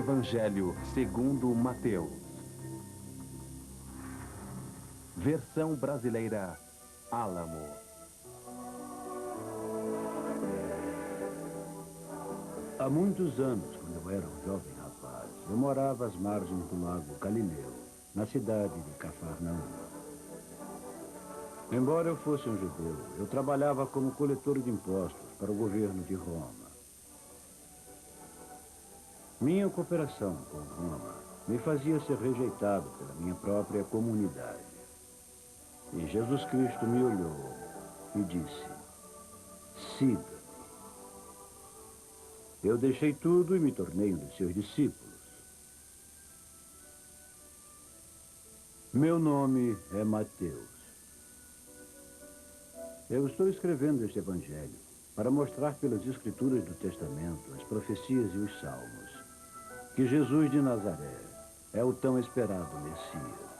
Evangelho segundo Mateus. Versão brasileira, Álamo. Há muitos anos, quando eu era um jovem rapaz, eu morava às margens do lago Galileu, na cidade de Cafarnaum. Embora eu fosse um judeu, eu trabalhava como coletor de impostos para o governo de Roma. Minha cooperação com Roma me fazia ser rejeitado pela minha própria comunidade. E Jesus Cristo me olhou e disse: siga-me. Eu deixei tudo e me tornei um dos seus discípulos. Meu nome é Mateus. Eu estou escrevendo este evangelho para mostrar pelas escrituras do Testamento, as profecias e os salmos, que Jesus de Nazaré é o tão esperado Messias.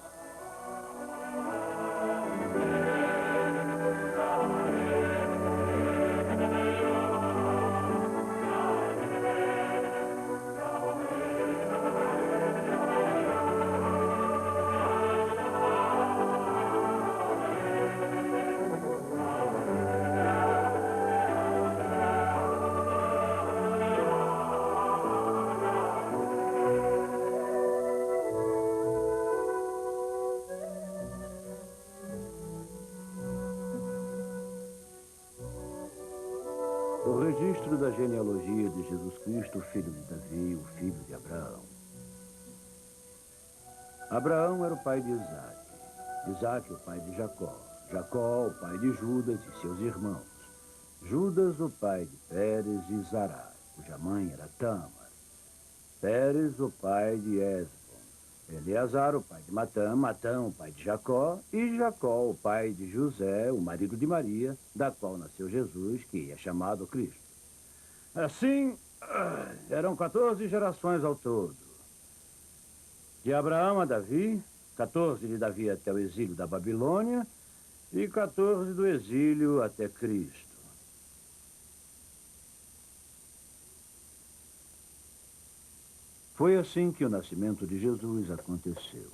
O registro da genealogia de Jesus Cristo, filho de Davi, o filho de Abraão. Abraão era o pai de Isaque, Isaque o pai de Jacó, Jacó o pai de Judas e seus irmãos, Judas o pai de Pérez e Zará, cuja mãe era Tâmar, Pérez o pai de Esbom, Eleazar o pai de Matã, Matã o pai de Jacó e Jacó o pai de José, o marido de Maria, da qual nasceu Jesus, que é chamado Cristo. Assim, eram 14 gerações ao todo. De Abraão a Davi, 14 de Davi até o exílio da Babilônia e 14 do exílio até Cristo. Foi assim que o nascimento de Jesus aconteceu.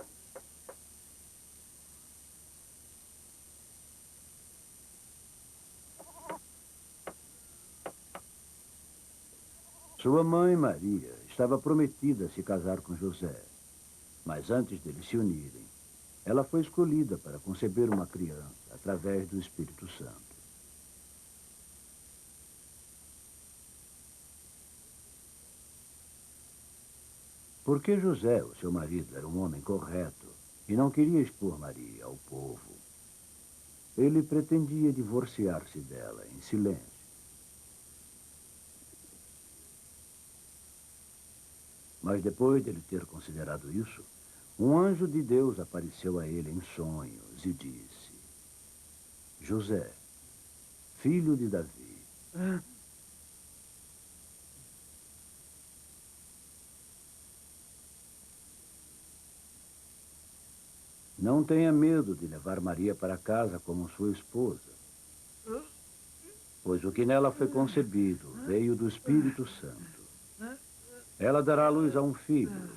Sua mãe, Maria, estava prometida a se casar com José. Mas antes deles se unirem, ela foi escolhida para conceber uma criança através do Espírito Santo. Porque José, o seu marido, era um homem correto e não queria expor Maria ao povo, ele pretendia divorciar-se dela em silêncio. Mas depois de ele ter considerado isso, um anjo de Deus apareceu a ele em sonhos e disse: José, filho de Davi, não tenha medo de levar Maria para casa como sua esposa, pois o que nela foi concebido veio do Espírito Santo. Ela dará à luz a um filho,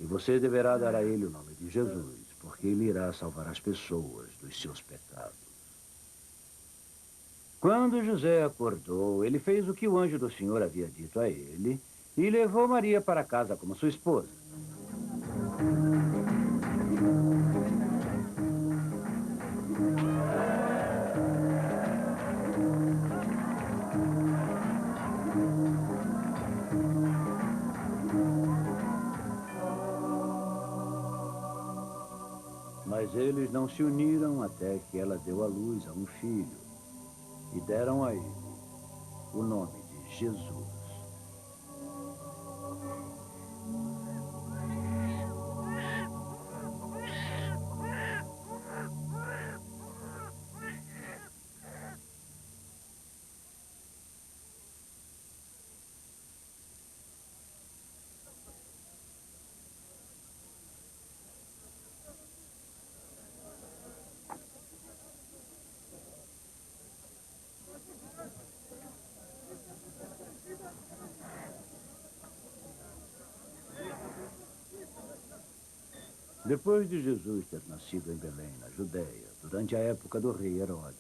e você deverá dar a ele o nome de Jesus, porque ele irá salvar as pessoas dos seus pecados. Quando José acordou, ele fez o que o anjo do Senhor havia dito a ele e levou Maria para casa como sua esposa. Mas eles não se uniram até que ela deu à luz a um filho e deram a ele o nome de Jesus. Depois de Jesus ter nascido em Belém, na Judéia, durante a época do rei Herodes,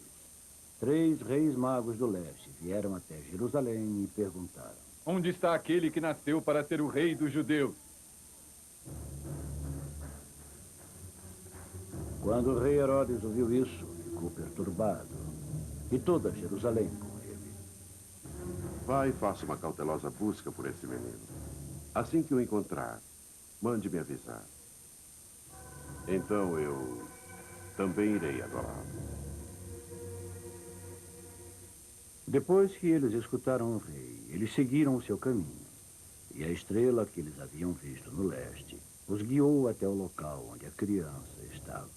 3 reis magos do leste vieram até Jerusalém e perguntaram: Onde está aquele que nasceu para ser o rei dos judeus? Quando o rei Herodes ouviu isso, ficou perturbado, e toda Jerusalém com ele. Vai e faça uma cautelosa busca por esse menino. Assim que o encontrar, mande-me avisar. Então eu também irei adorá-lo. Depois que eles escutaram o rei, eles seguiram o seu caminho. E a estrela que eles haviam visto no leste os guiou até o local onde a criança estava.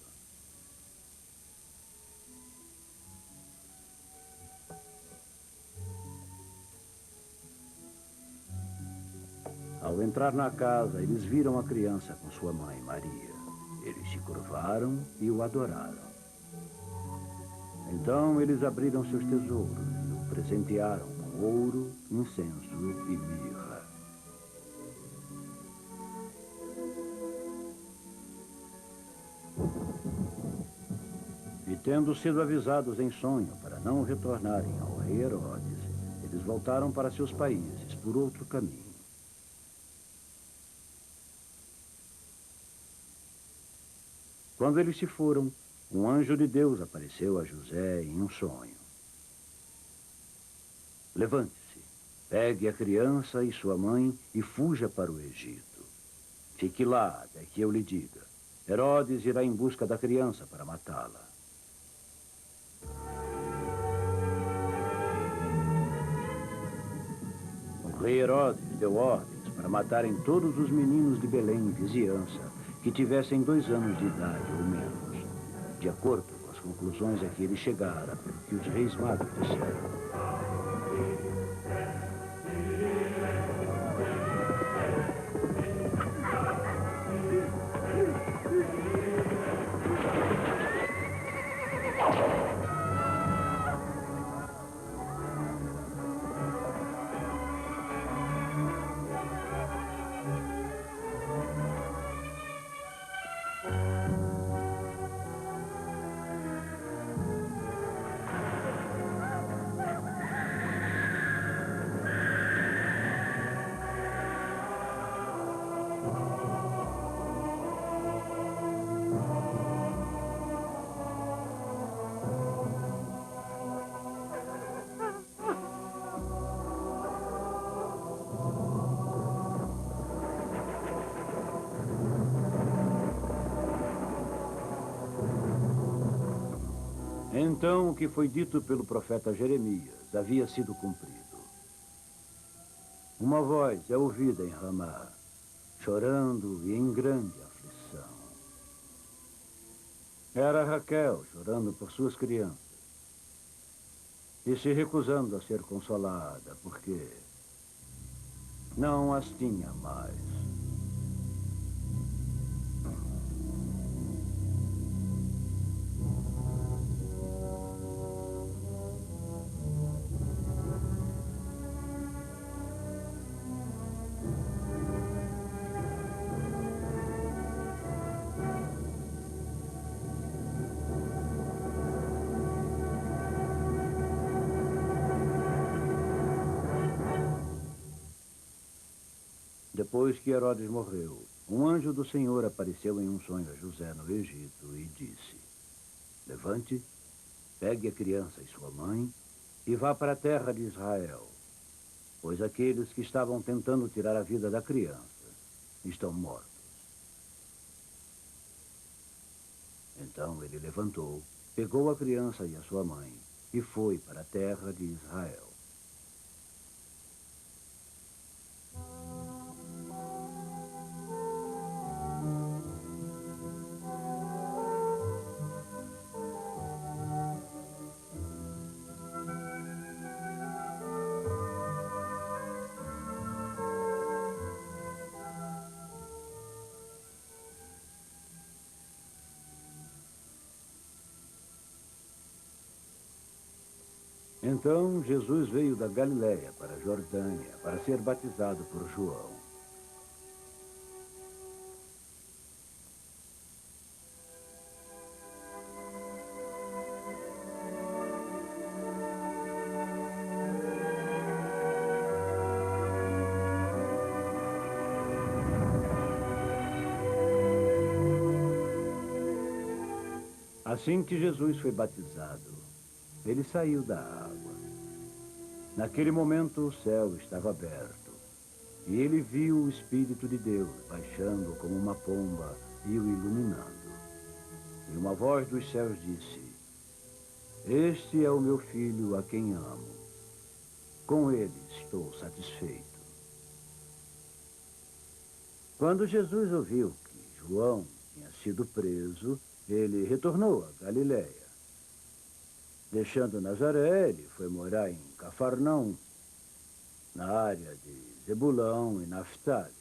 Ao entrar na casa, eles viram a criança com sua mãe, Maria. Eles se curvaram e o adoraram. Então eles abriram seus tesouros e o presentearam com ouro, incenso e mirra. E tendo sido avisados em sonho para não retornarem ao rei Herodes, eles voltaram para seus países por outro caminho. Quando eles se foram, um anjo de Deus apareceu a José em um sonho. Levante-se, pegue a criança e sua mãe e fuja para o Egito. Fique lá até que eu lhe diga. Herodes irá em busca da criança para matá-la. O rei Herodes deu ordens para matarem todos os meninos de Belém e vizinhança que tivessem 2 anos de idade ou menos, de acordo com as conclusões a que ele chegara pelo que os reis magos disseram. Então, o que foi dito pelo profeta Jeremias havia sido cumprido. Uma voz é ouvida em Ramá, chorando e em grande aflição. Era Raquel chorando por suas crianças e se recusando a ser consolada, porque não as tinha mais. Depois que Herodes morreu, um anjo do Senhor apareceu em um sonho a José no Egito e disse: Levante, pegue a criança e sua mãe e vá para a terra de Israel, pois aqueles que estavam tentando tirar a vida da criança estão mortos. Então ele levantou, pegou a criança e a sua mãe e foi para a terra de Israel. Então Jesus veio da Galiléia para a Jordânia para ser batizado por João. Assim que Jesus foi batizado, ele saiu da água. Naquele momento, o céu estava aberto e ele viu o Espírito de Deus baixando como uma pomba e o iluminando. E uma voz dos céus disse: Este é o meu filho a quem amo. Com ele estou satisfeito. Quando Jesus ouviu que João tinha sido preso, ele retornou a Galiléia. Deixando Nazaré, ele foi morar em Cafarnaum, na área de Zebulão e Naftali.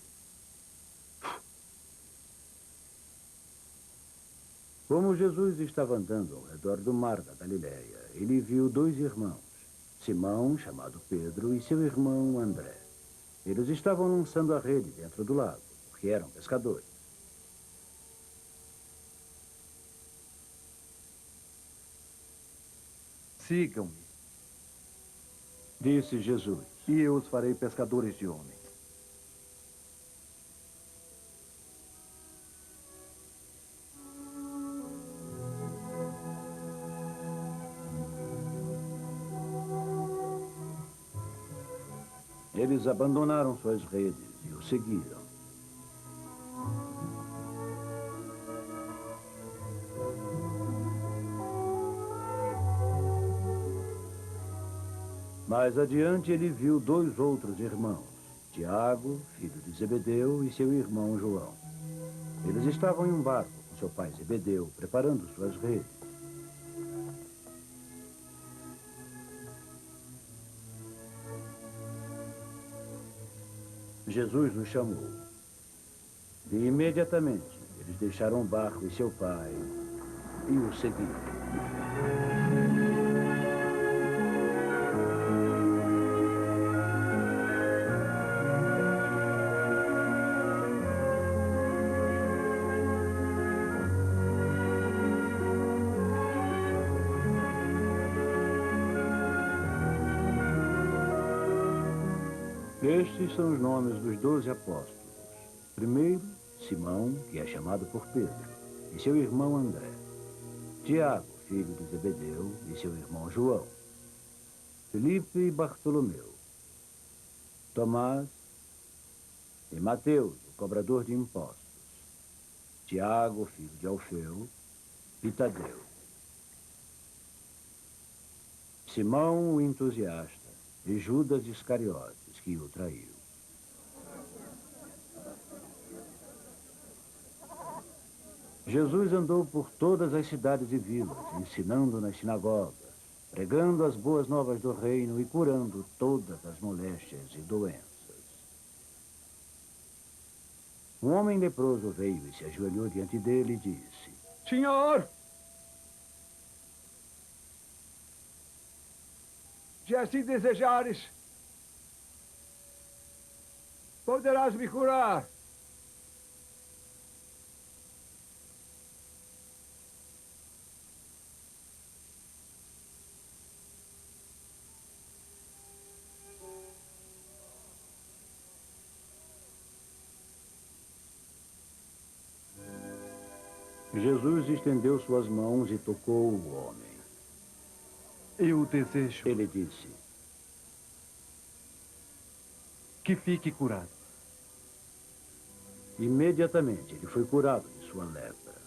Como Jesus estava andando ao redor do mar da Galiléia, ele viu dois irmãos, Simão, chamado Pedro, e seu irmão André. Eles estavam lançando a rede dentro do lago, porque eram pescadores. Sigam-me, Disse Jesus. e eu os farei pescadores de homens. Eles abandonaram suas redes e o seguiram. Mais adiante, ele viu dois outros irmãos, Tiago, filho de Zebedeu, e seu irmão João. Eles estavam em um barco com seu pai Zebedeu, preparando suas redes. Jesus os chamou. E imediatamente, eles deixaram o barco e seu pai e o seguiram. Estes são os nomes dos 12 apóstolos. Primeiro, Simão, que é chamado por Pedro, e seu irmão André. Tiago, filho de Zebedeu, e seu irmão João. Filipe e Bartolomeu. Tomás e Mateus, o cobrador de impostos. Tiago, filho de Alfeu, e Tadeu. Simão, o entusiasta, e Judas Iscariotes, que o traiu. Jesus andou por todas as cidades e vilas, ensinando nas sinagogas, pregando as boas novas do reino e curando todas as moléstias e doenças. Um homem leproso veio e se ajoelhou diante dele e disse: Senhor! Se assim desejares, poderás me curar. Jesus estendeu suas mãos e tocou o homem. Eu desejo Ele disse: que fique curado. Imediatamente ele foi curado de sua lepra.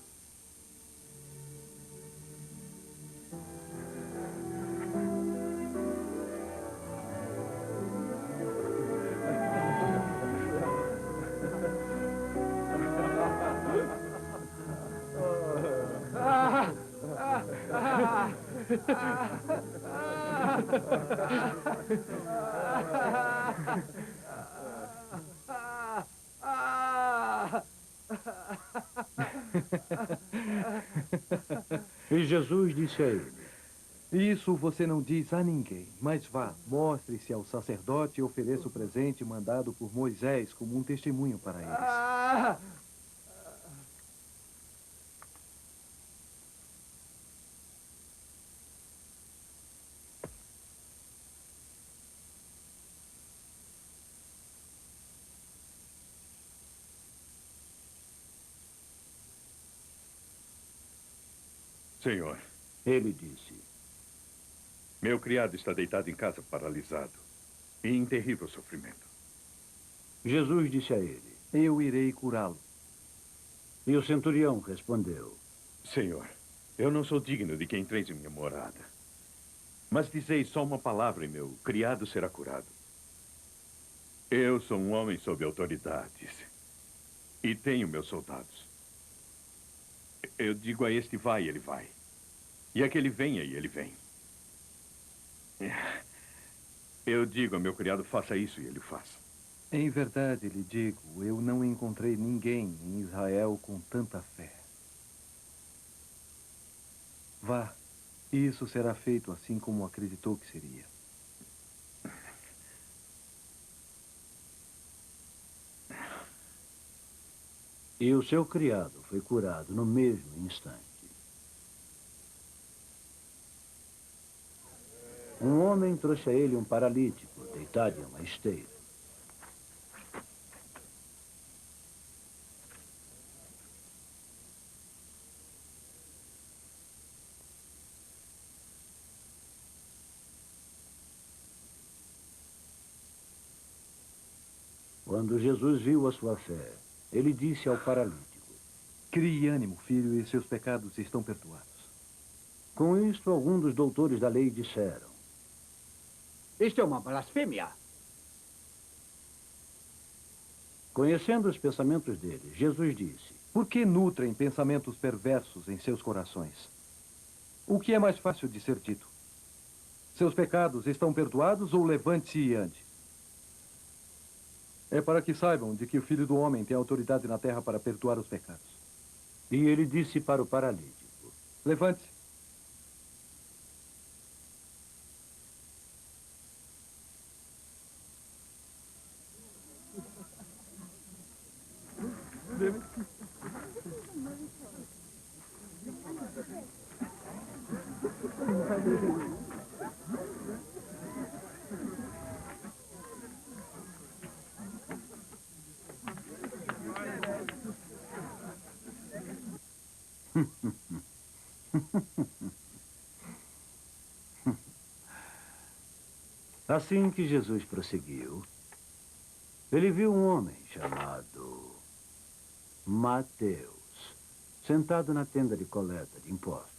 E Jesus disse a ele: Isso você não diz a ninguém, mas vá, mostre-se ao sacerdote e ofereça o presente mandado por Moisés como um testemunho para eles. Senhor, Ele disse: meu criado está deitado em casa paralisado e em terrível sofrimento. Jesus disse a ele. Eu irei curá-lo. E o centurião respondeu: Senhor, eu não sou digno de que entreis em minha morada. Mas dizei só uma palavra e meu criado será curado. Eu sou um homem sob autoridades e tenho meus soldados. Eu digo a este vai, ele vai. E a que ele venha, e ele vem. Eu digo a meu criado faça isso e ele faz. Em verdade lhe digo, eu não encontrei ninguém em Israel com tanta fé. Vá, isso será feito assim como acreditou que seria. E o seu criado foi curado no mesmo instante. Um homem trouxe a ele um paralítico, deitado em uma esteira. Quando Jesus viu a sua fé, ele disse ao paralítico: Crie ânimo, filho, e seus pecados estão perdoados. Com isto, alguns dos doutores da lei disseram: Isto é uma blasfêmia. Conhecendo os pensamentos deles, Jesus disse: Por que nutrem pensamentos perversos em seus corações? O que é mais fácil de ser dito? Seus pecados estão perdoados ou levante-se e ande? É para que saibam de que o Filho do Homem tem autoridade na terra para perdoar os pecados. E ele disse para o paralítico: Levante-se. Assim que Jesus prosseguiu, ele viu um homem chamado Mateus, sentado na tenda de coleta de impostos.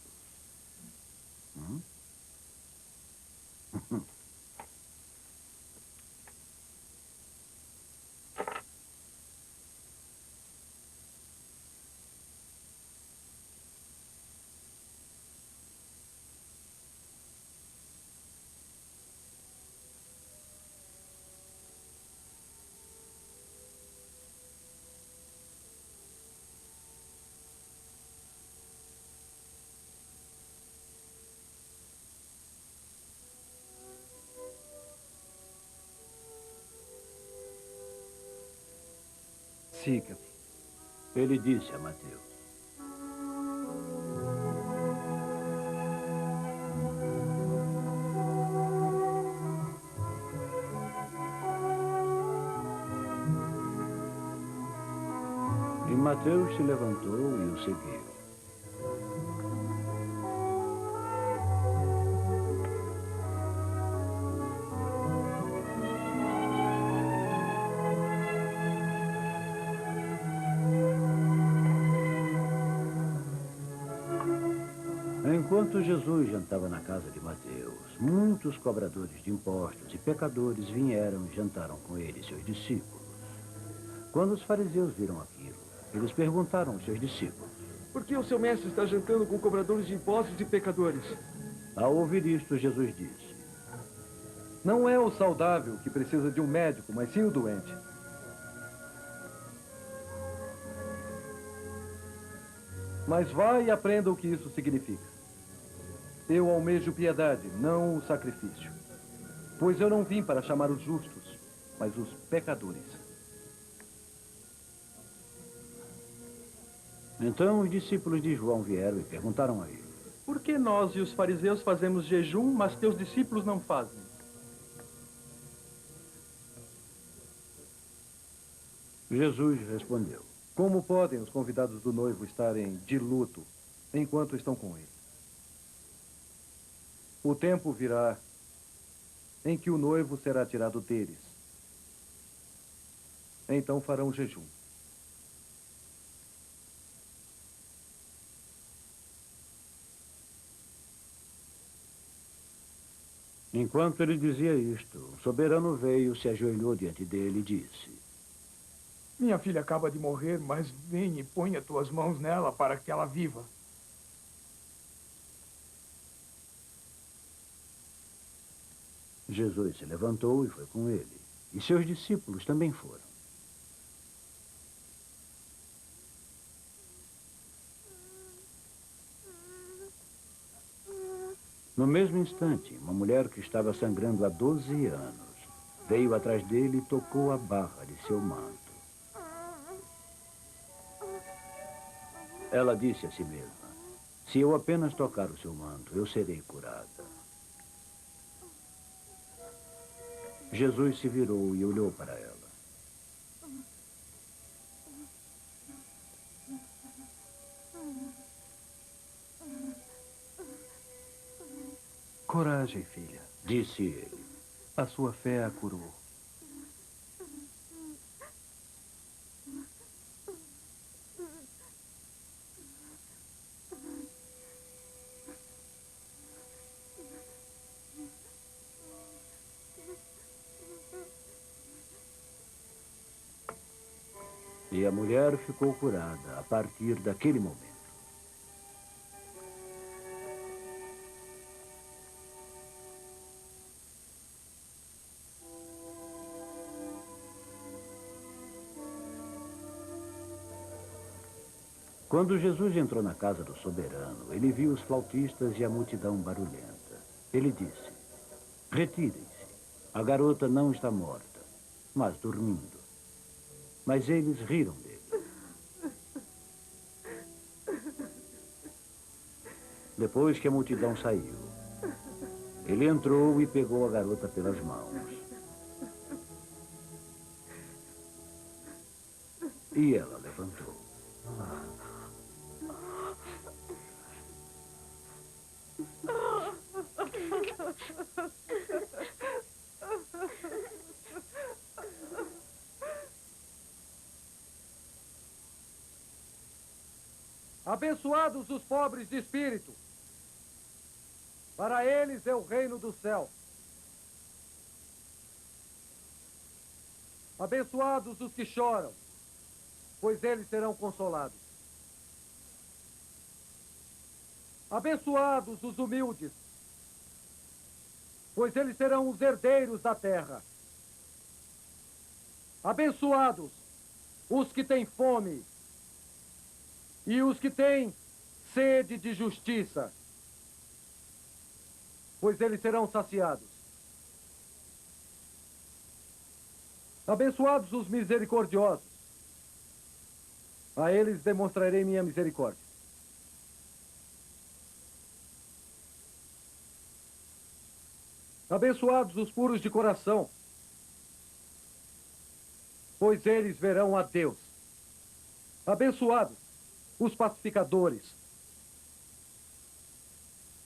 Siga-me. Ele disse a Mateus: E Mateus se levantou e o seguiu. Enquanto Jesus jantava na casa de Mateus, muitos cobradores de impostos e pecadores vieram e jantaram com ele e seus discípulos. Quando os fariseus viram aquilo, eles perguntaram aos seus discípulos: Por que o seu mestre está jantando com cobradores de impostos e pecadores? Ao ouvir isto, Jesus disse: Não é o saudável que precisa de um médico, mas sim o doente. Mas vá e aprenda o que isso significa. Eu almejo piedade, não o sacrifício. Pois eu não vim para chamar os justos, mas os pecadores. Então os discípulos de João vieram e perguntaram a ele: Por que nós e os fariseus fazemos jejum, mas teus discípulos não fazem? Jesus respondeu: Como podem os convidados do noivo estarem de luto enquanto estão com ele? O tempo virá em que o noivo será tirado deles. Então farão jejum. Enquanto ele dizia isto, o soberano veio, se ajoelhou diante dele e disse: Minha filha acaba de morrer, mas vem e ponha tuas mãos nela para que ela viva. Jesus se levantou e foi com ele. E seus discípulos também foram. No mesmo instante, uma mulher que estava sangrando há 12 anos veio atrás dele e tocou a barra de seu manto. Ela disse a si mesma: se eu apenas tocar o seu manto, eu serei curada. Jesus se virou e olhou para ela. Coragem, filha. Disse ele. A sua fé a curou. E a mulher ficou curada a partir daquele momento. Quando Jesus entrou na casa do soberano, ele viu os flautistas e a multidão barulhenta. Ele disse: retirem-se. A garota não está morta, mas dormindo. Mas eles riram dele. Depois que a multidão saiu, ele entrou e pegou a garota pelas mãos. E ela levantou. Abençoados os pobres de espírito. Para eles é o reino do céu. Abençoados os que choram, pois eles serão consolados. Abençoados os humildes, pois eles serão os herdeiros da terra. Abençoados os que têm fome e os que têm sede de justiça, pois eles serão saciados. Abençoados os misericordiosos, a eles demonstrarei minha misericórdia. Abençoados os puros de coração, pois eles verão a Deus. Abençoados os pacificadores,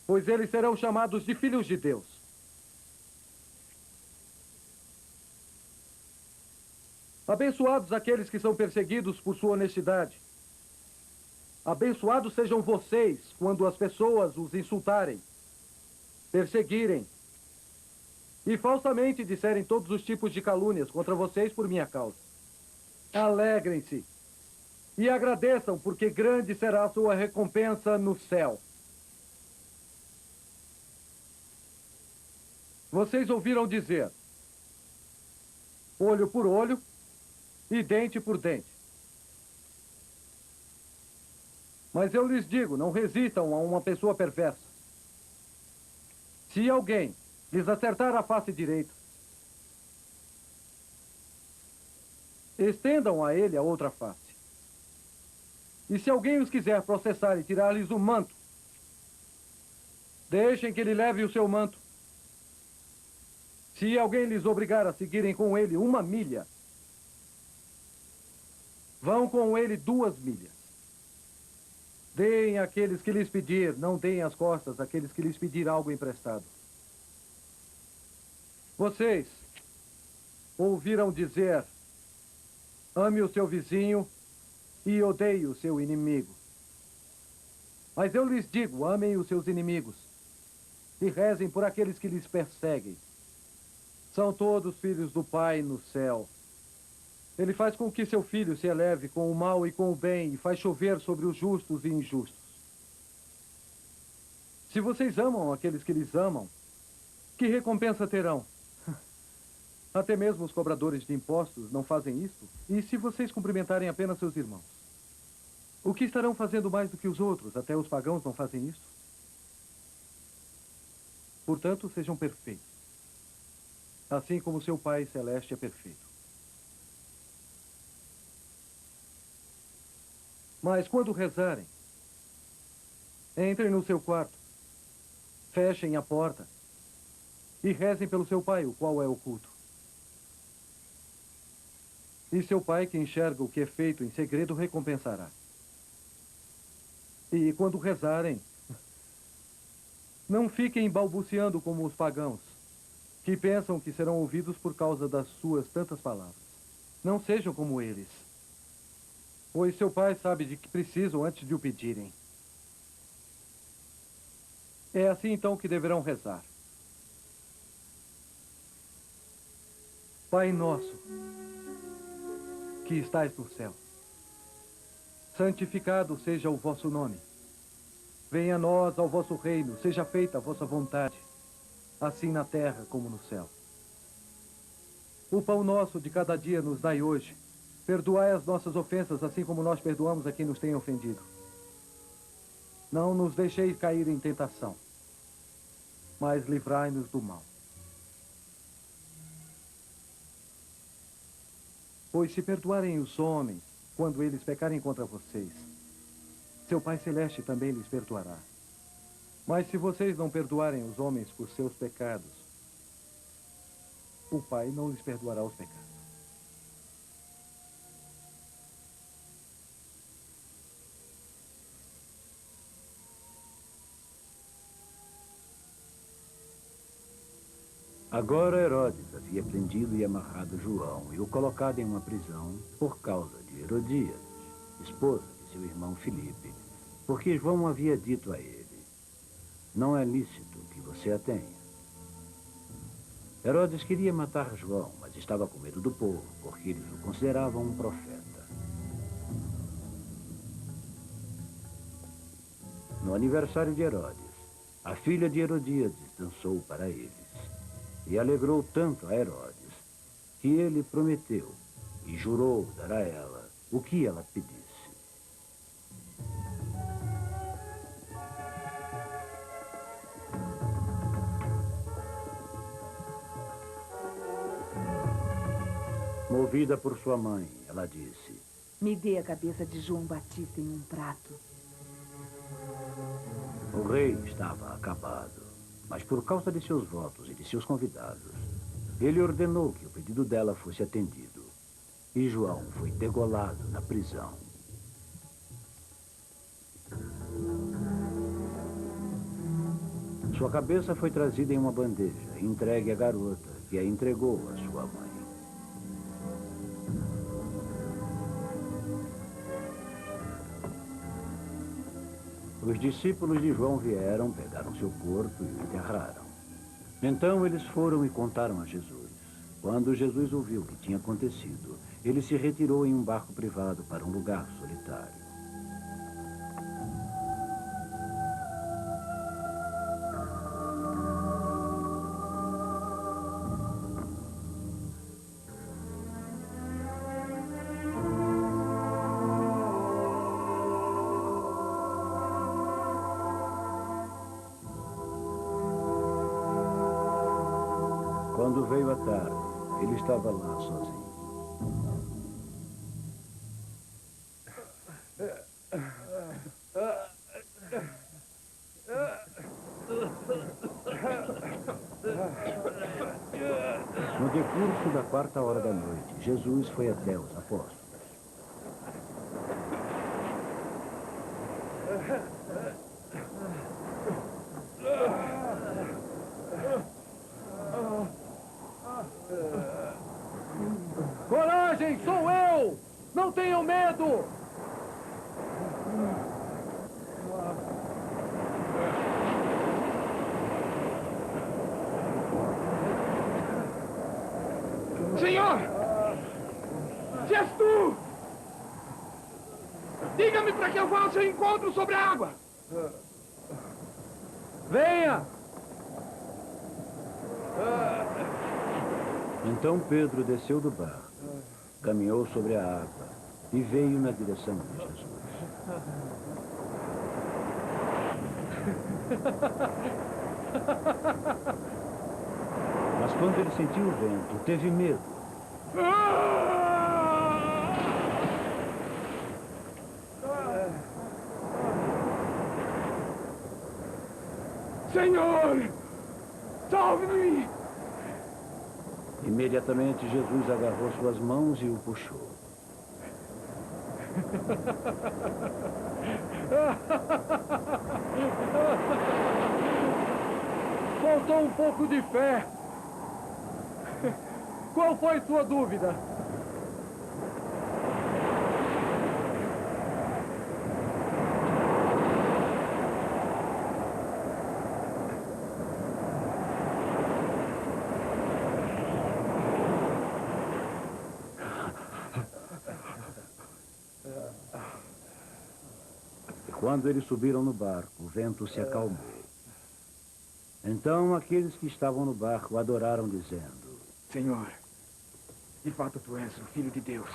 pois eles serão chamados de filhos de Deus. Abençoados aqueles que são perseguidos por sua honestidade. Abençoados sejam vocês quando as pessoas os insultarem, perseguirem e falsamente disserem todos os tipos de calúnias contra vocês por minha causa. Alegrem-se e agradeçam, porque grande será a sua recompensa no céu. Vocês ouviram dizer: olho por olho e dente por dente. Mas eu lhes digo, não resistam a uma pessoa perversa. Se alguém lhes acertar a face direita, estendam a ele a outra face. E se alguém os quiser processar e tirar-lhes o manto, deixem que ele leve o seu manto. Se alguém lhes obrigar a seguirem com ele 1 milha, vão com ele 2 milhas. Deem àqueles que lhes pedir, não deem as costas àqueles que lhes pedir algo emprestado. Vocês ouviram dizer: ame o seu vizinho e odeie o seu inimigo. Mas eu lhes digo, amem os seus inimigos e rezem por aqueles que lhes perseguem. São todos filhos do Pai no céu. Ele faz com que seu filho se eleve com o mal e com o bem e faz chover sobre os justos e injustos. Se vocês amam aqueles que lhes amam, que recompensa terão? Até mesmo os cobradores de impostos não fazem isto. E se vocês cumprimentarem apenas seus irmãos? O que estarão fazendo mais do que os outros? Até os pagãos não fazem isto. Portanto, sejam perfeitos, assim como seu Pai Celeste é perfeito. Mas quando rezarem, entrem no seu quarto, fechem a porta e rezem pelo seu Pai, o qual é oculto. E seu Pai, que enxerga o que é feito em segredo, recompensará. E quando rezarem, não fiquem balbuciando como os pagãos, que pensam que serão ouvidos por causa das suas tantas palavras. Não sejam como eles, pois seu Pai sabe de que precisam antes de o pedirem. É assim então que deverão rezar. Pai nosso, que estais no céu, santificado seja o vosso nome. Venha a nós ao vosso reino, seja feita a vossa vontade, assim na terra como no céu. O pão nosso de cada dia nos dai hoje. Perdoai as nossas ofensas, assim como nós perdoamos a quem nos tem ofendido. Não nos deixeis cair em tentação, mas livrai-nos do mal. Pois se perdoarem os homens quando eles pecarem contra vocês, seu Pai Celeste também lhes perdoará. Mas se vocês não perdoarem os homens por seus pecados, o Pai não lhes perdoará os pecados. Agora Herodes havia prendido e amarrado João e o colocado em uma prisão por causa de Herodíade, esposa de seu irmão Filipe, porque João havia dito a ele: não é lícito que você a tenha. Herodes queria matar João, mas estava com medo do povo, porque eles o consideravam um profeta. No aniversário de Herodes, a filha de Herodíades dançou para eles. E alegrou tanto a Herodes, que ele prometeu e jurou dar a ela o que ela pedisse. Movida por sua mãe, ela disse: me dê a cabeça de João Batista em um prato. O rei estava acabado. Mas por causa de seus votos e de seus convidados, ele ordenou que o pedido dela fosse atendido. E João foi degolado na prisão. Sua cabeça foi trazida em uma bandeja e entregue à garota, que a entregou à sua mãe. Os discípulos de João vieram, pegaram seu corpo e o enterraram. Então eles foram e contaram a Jesus. Quando Jesus ouviu o que tinha acontecido, ele se retirou em um barco privado para um lugar solitário. Quando veio a tarde, ele estava lá sozinho. No decurso da 4ª da noite, Jesus foi até os apóstolos. coragem, sou eu! Não tenham medo! Senhor! Se és tu! Diga-me para que eu vá ao seu encontro sobre a água! Venha! Então Pedro desceu do barco, caminhou sobre a água e veio na direção de Jesus. Mas quando ele sentiu o vento, teve medo. Senhor! Salve-me! Imediatamente Jesus agarrou suas mãos e o puxou. Faltou um pouco de fé. Qual foi sua dúvida? Quando eles subiram no barco, o vento se acalmou. Então aqueles que estavam no barco adoraram, dizendo: Senhor, de fato tu és o Filho de Deus.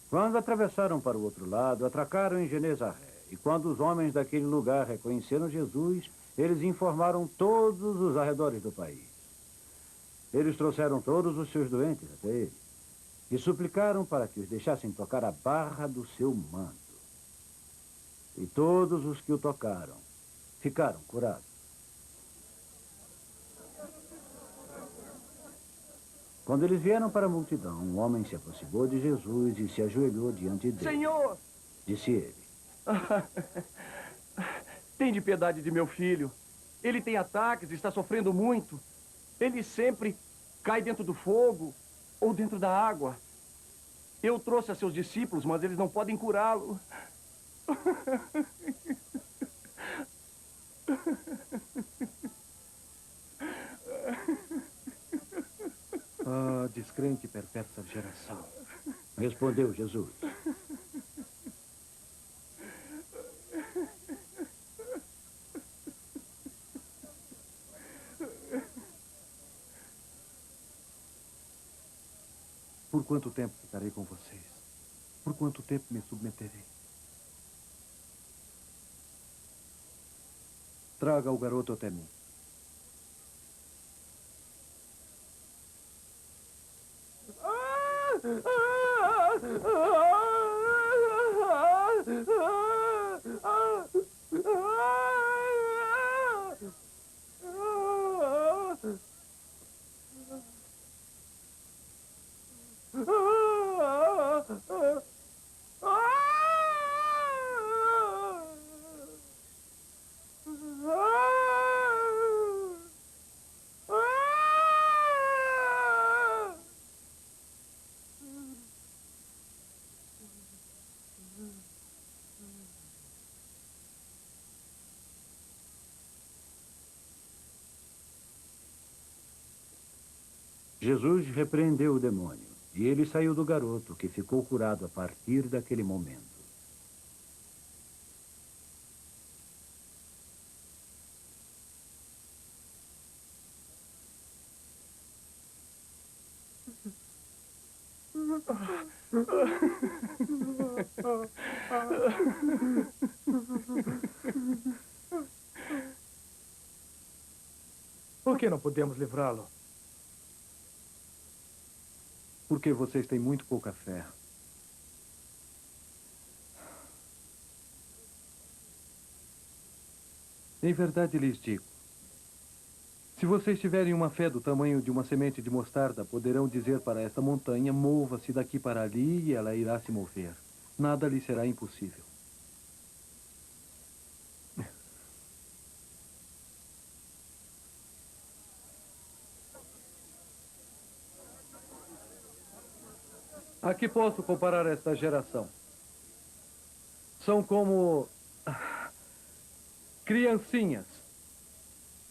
Quando atravessaram para o outro lado, atracaram em Genezaré. E quando os homens daquele lugar reconheceram Jesus, eles informaram todos os arredores do país. Eles trouxeram todos os seus doentes até ele e suplicaram para que os deixassem tocar a barra do seu manto. E todos os que o tocaram ficaram curados. Quando eles vieram para a multidão, um homem se aproximou de Jesus e se ajoelhou diante dele. Senhor! Disse ele: Tende piedade de meu filho. Ele tem ataques, está sofrendo muito. Ele sempre cai dentro do fogo ou dentro da água. Eu trouxe a seus discípulos, mas eles não podem curá-lo. Ah, descrente e perversa geração. Respondeu Jesus: Por quanto tempo ficarei com vocês? Por quanto tempo me submeterei? Traga o garoto até mim. Jesus repreendeu o demônio, e ele saiu do garoto, que ficou curado a partir daquele momento. Por que não podemos livrá-lo? Porque vocês têm muito pouca fé. Em verdade lhes digo, se vocês tiverem uma fé do tamanho de uma semente de mostarda, poderão dizer para esta montanha, mova-se daqui para ali e ela irá se mover. Nada lhe será impossível. A que posso comparar esta geração? São como criancinhas,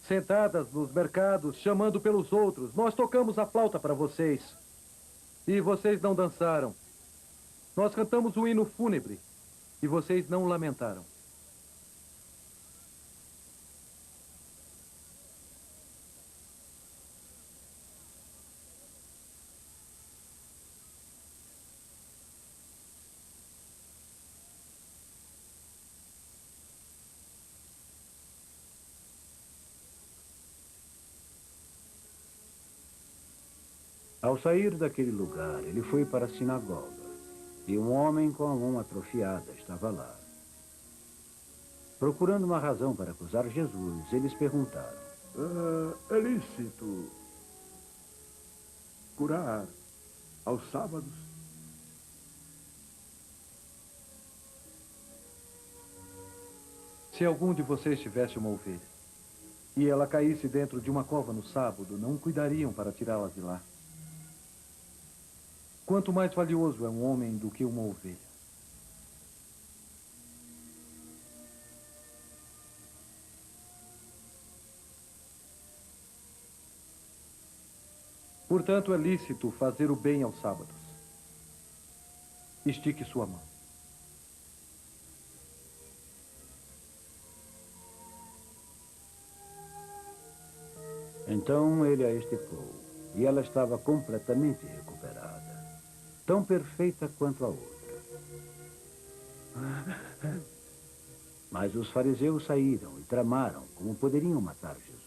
sentadas nos mercados, chamando pelos outros. Nós tocamos a flauta para vocês. E vocês não dançaram. Nós cantamos um hino fúnebre. E vocês não lamentaram. Ao sair daquele lugar, ele foi para a sinagoga, e um homem com a mão atrofiada estava lá. Procurando uma razão para acusar Jesus, eles perguntaram: é lícito curar aos sábados? Se algum de vocês tivesse uma ovelha, e ela caísse dentro de uma cova no sábado, não cuidariam para tirá-la de lá. Quanto mais valioso é um homem do que uma ovelha. Portanto, é lícito fazer o bem aos sábados. Estique sua mão. Então ele a esticou, e ela estava completamente recuperada. Tão perfeita quanto a outra. Mas os fariseus saíram e tramaram como poderiam matar Jesus.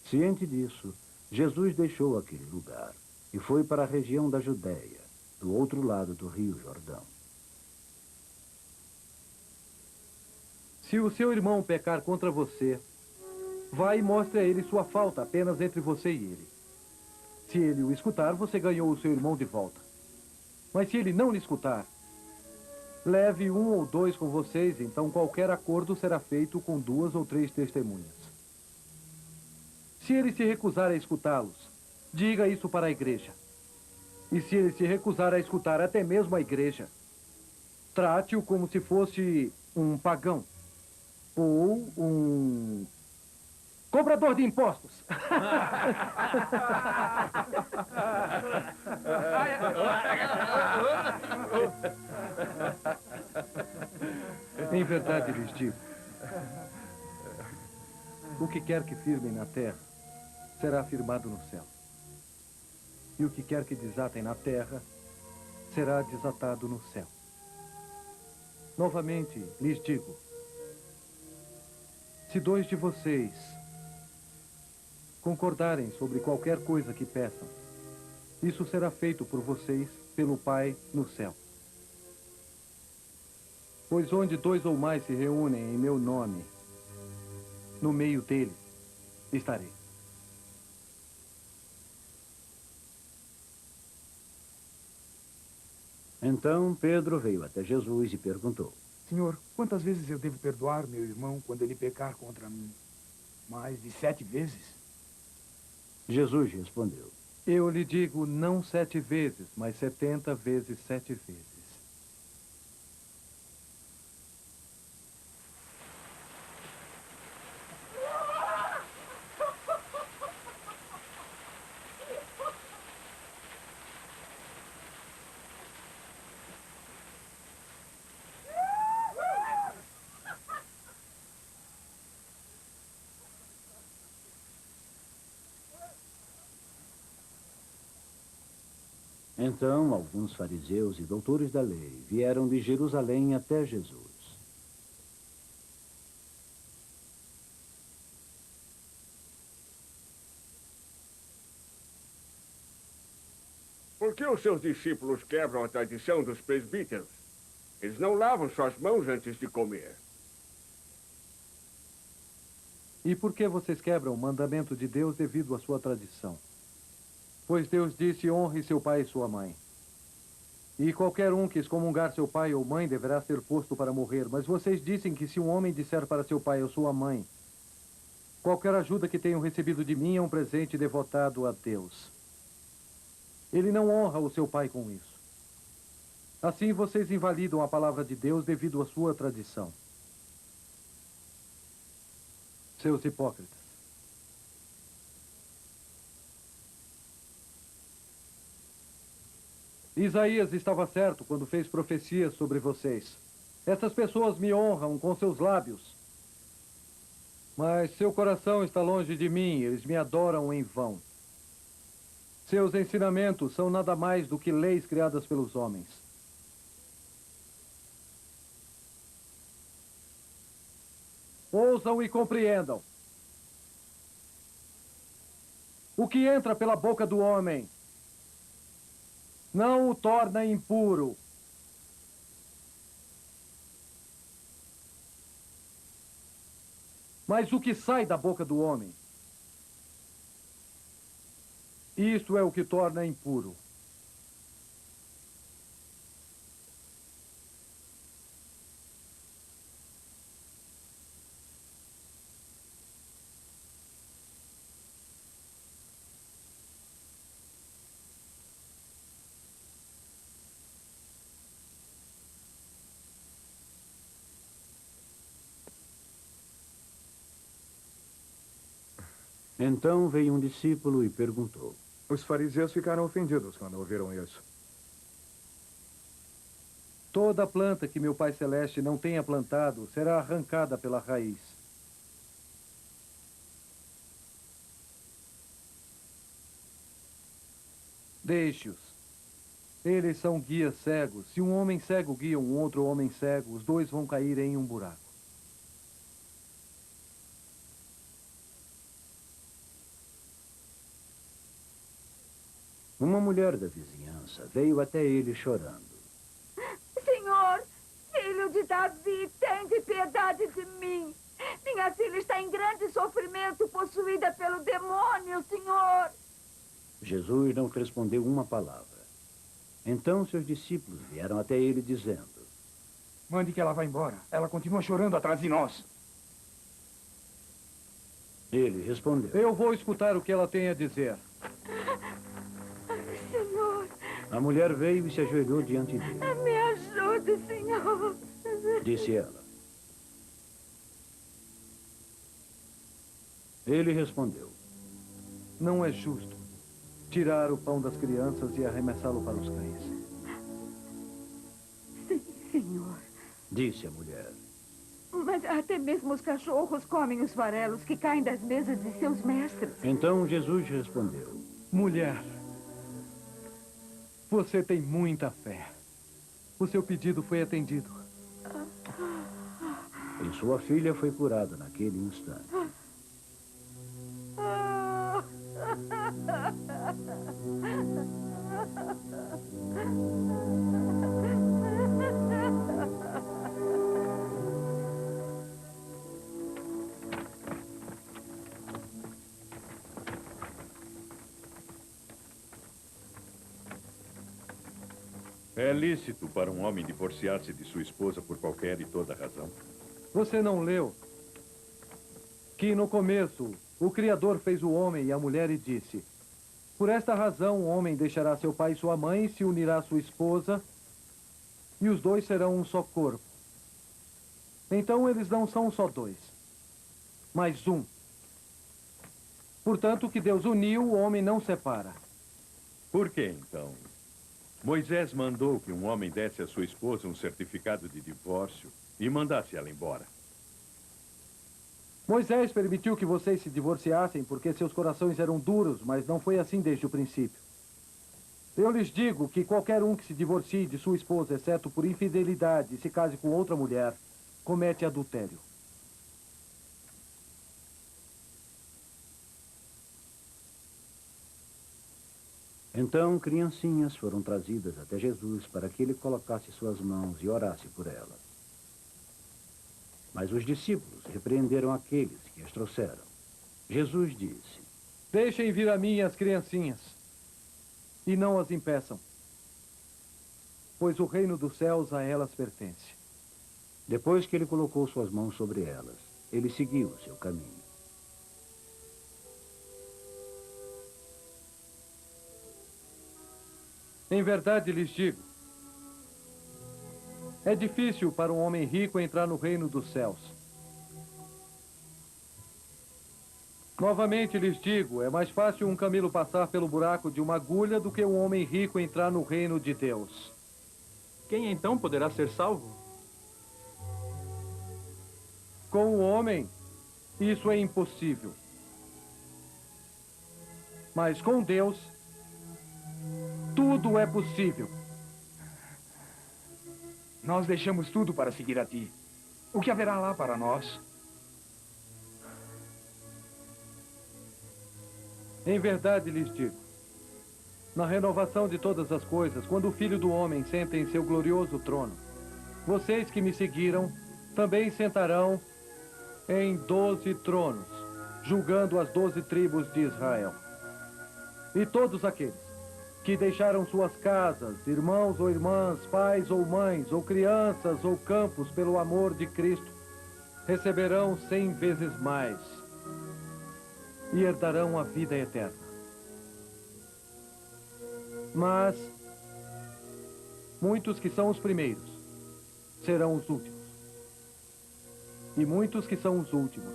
Ciente disso, Jesus deixou aquele lugar e foi para a região da Judéia, do outro lado do Rio Jordão. Se o seu irmão pecar contra você, vá e mostre a ele sua falta apenas entre você e ele. Se ele o escutar, você ganhou o seu irmão de volta. Mas se ele não lhe escutar, leve 1 ou 2 com vocês, então qualquer acordo será feito com 2 ou 3 testemunhas. Se ele se recusar a escutá-los, diga isso para a igreja. E se ele se recusar a escutar até mesmo a igreja, trate-o como se fosse um pagão ou um cobrador de impostos. Em verdade lhes digo, o que quer que firmem na terra, será firmado no céu. E o que quer que desatem na terra, será desatado no céu. Novamente lhes digo, se 2 de vocês concordarem sobre qualquer coisa que peçam, isso será feito por vocês pelo Pai no céu. Pois onde 2 ou mais se reúnem em meu nome, no meio deles estarei. Então Pedro veio até Jesus e perguntou: Senhor, quantas vezes eu devo perdoar meu irmão quando ele pecar contra mim? Mais de 7 vezes? Jesus respondeu: Eu lhe digo não 7 vezes, mas 70 vezes 7 vezes. Então, alguns fariseus e doutores da lei vieram de Jerusalém até Jesus. Por que os seus discípulos quebram a tradição dos presbíteros? Eles não lavam suas mãos antes de comer. E por que vocês quebram o mandamento de Deus devido à sua tradição? Pois Deus disse, honre seu pai e sua mãe. E qualquer um que excomungar seu pai ou mãe deverá ser posto para morrer. Mas vocês dizem que se um homem disser para seu pai ou sua mãe, Qualquer ajuda que tenham recebido de mim é um presente devotado a Deus. Ele não honra o seu pai com isso. Assim vocês invalidam a palavra de Deus devido à sua tradição. Seus hipócritas. Isaías estava certo quando fez profecias sobre vocês. Essas pessoas me honram com seus lábios, mas seu coração está longe de mim, eles me adoram em vão. Seus ensinamentos são nada mais do que leis criadas pelos homens. Ouçam e compreendam. O que entra pela boca do homem não o torna impuro. Mas o que sai da boca do homem, isso é o que torna impuro. Então veio um discípulo e perguntou. Os fariseus ficaram ofendidos quando ouviram isso. Toda planta que meu Pai Celeste não tenha plantado será arrancada pela raiz. Deixe-os. Eles são guias cegos. Se um homem cego guia um outro homem cego, os dois vão cair em um buraco. Uma mulher da vizinhança veio até ele chorando. Senhor, filho de Davi, tende piedade de mim. Minha filha está em grande sofrimento, possuída pelo demônio, Senhor. Jesus não respondeu uma palavra. Então seus discípulos vieram até ele dizendo: Mande que ela vá embora. Ela continua chorando atrás de nós. Ele respondeu: Eu vou escutar o que ela tem a dizer. Senhor. A mulher veio e se ajoelhou diante dele. Me ajude, Senhor. Disse ela. Ele respondeu: Não é justo tirar o pão das crianças e arremessá-lo para os cães. Sim, Senhor. Disse a mulher. Mas até mesmo os cachorros comem os farelos que caem das mesas de seus mestres. Então Jesus respondeu: Mulher, você tem muita fé. O seu pedido foi atendido. E sua filha foi curada naquele instante. É lícito para um homem divorciar-se de sua esposa por qualquer e toda razão? Você não leu que no começo o Criador fez o homem e a mulher e disse: por esta razão o homem deixará seu pai e sua mãe, se unirá à sua esposa, e os dois serão um só corpo. Então eles não são só dois, mas um. Portanto, o que Deus uniu, o homem não separa. Por que, então? Moisés mandou que um homem desse à sua esposa um certificado de divórcio e mandasse ela embora. Moisés permitiu que vocês se divorciassem porque seus corações eram duros, mas não foi assim desde o princípio. Eu lhes digo que qualquer um que se divorcie de sua esposa, exceto por infidelidade, e se case com outra mulher, comete adultério. Então, criancinhas foram trazidas até Jesus para que ele colocasse suas mãos e orasse por elas. Mas os discípulos repreenderam aqueles que as trouxeram. Jesus disse: Deixem vir a mim as criancinhas, e não as impeçam, pois o reino dos céus a elas pertence. Depois que ele colocou suas mãos sobre elas, ele seguiu o seu caminho. Em verdade lhes digo, é difícil para um homem rico entrar no reino dos céus. Novamente lhes digo, é mais fácil um camelo passar pelo buraco de uma agulha do que um homem rico entrar no reino de Deus. Quem então poderá ser salvo? Com o homem, isso é impossível. Mas com Deus, tudo é possível. Nós deixamos tudo para seguir a ti. O que haverá lá para nós? Em verdade lhes digo, na renovação de todas as coisas, quando o Filho do Homem senta em seu glorioso trono, vocês que me seguiram também sentarão em 12 tronos, julgando as 12 tribos de Israel. E todos aqueles que deixaram suas casas, irmãos ou irmãs, pais ou mães, ou crianças ou campos pelo amor de Cristo, receberão 100 vezes mais e herdarão a vida eterna. Mas muitos que são os primeiros serão os últimos. E muitos que são os últimos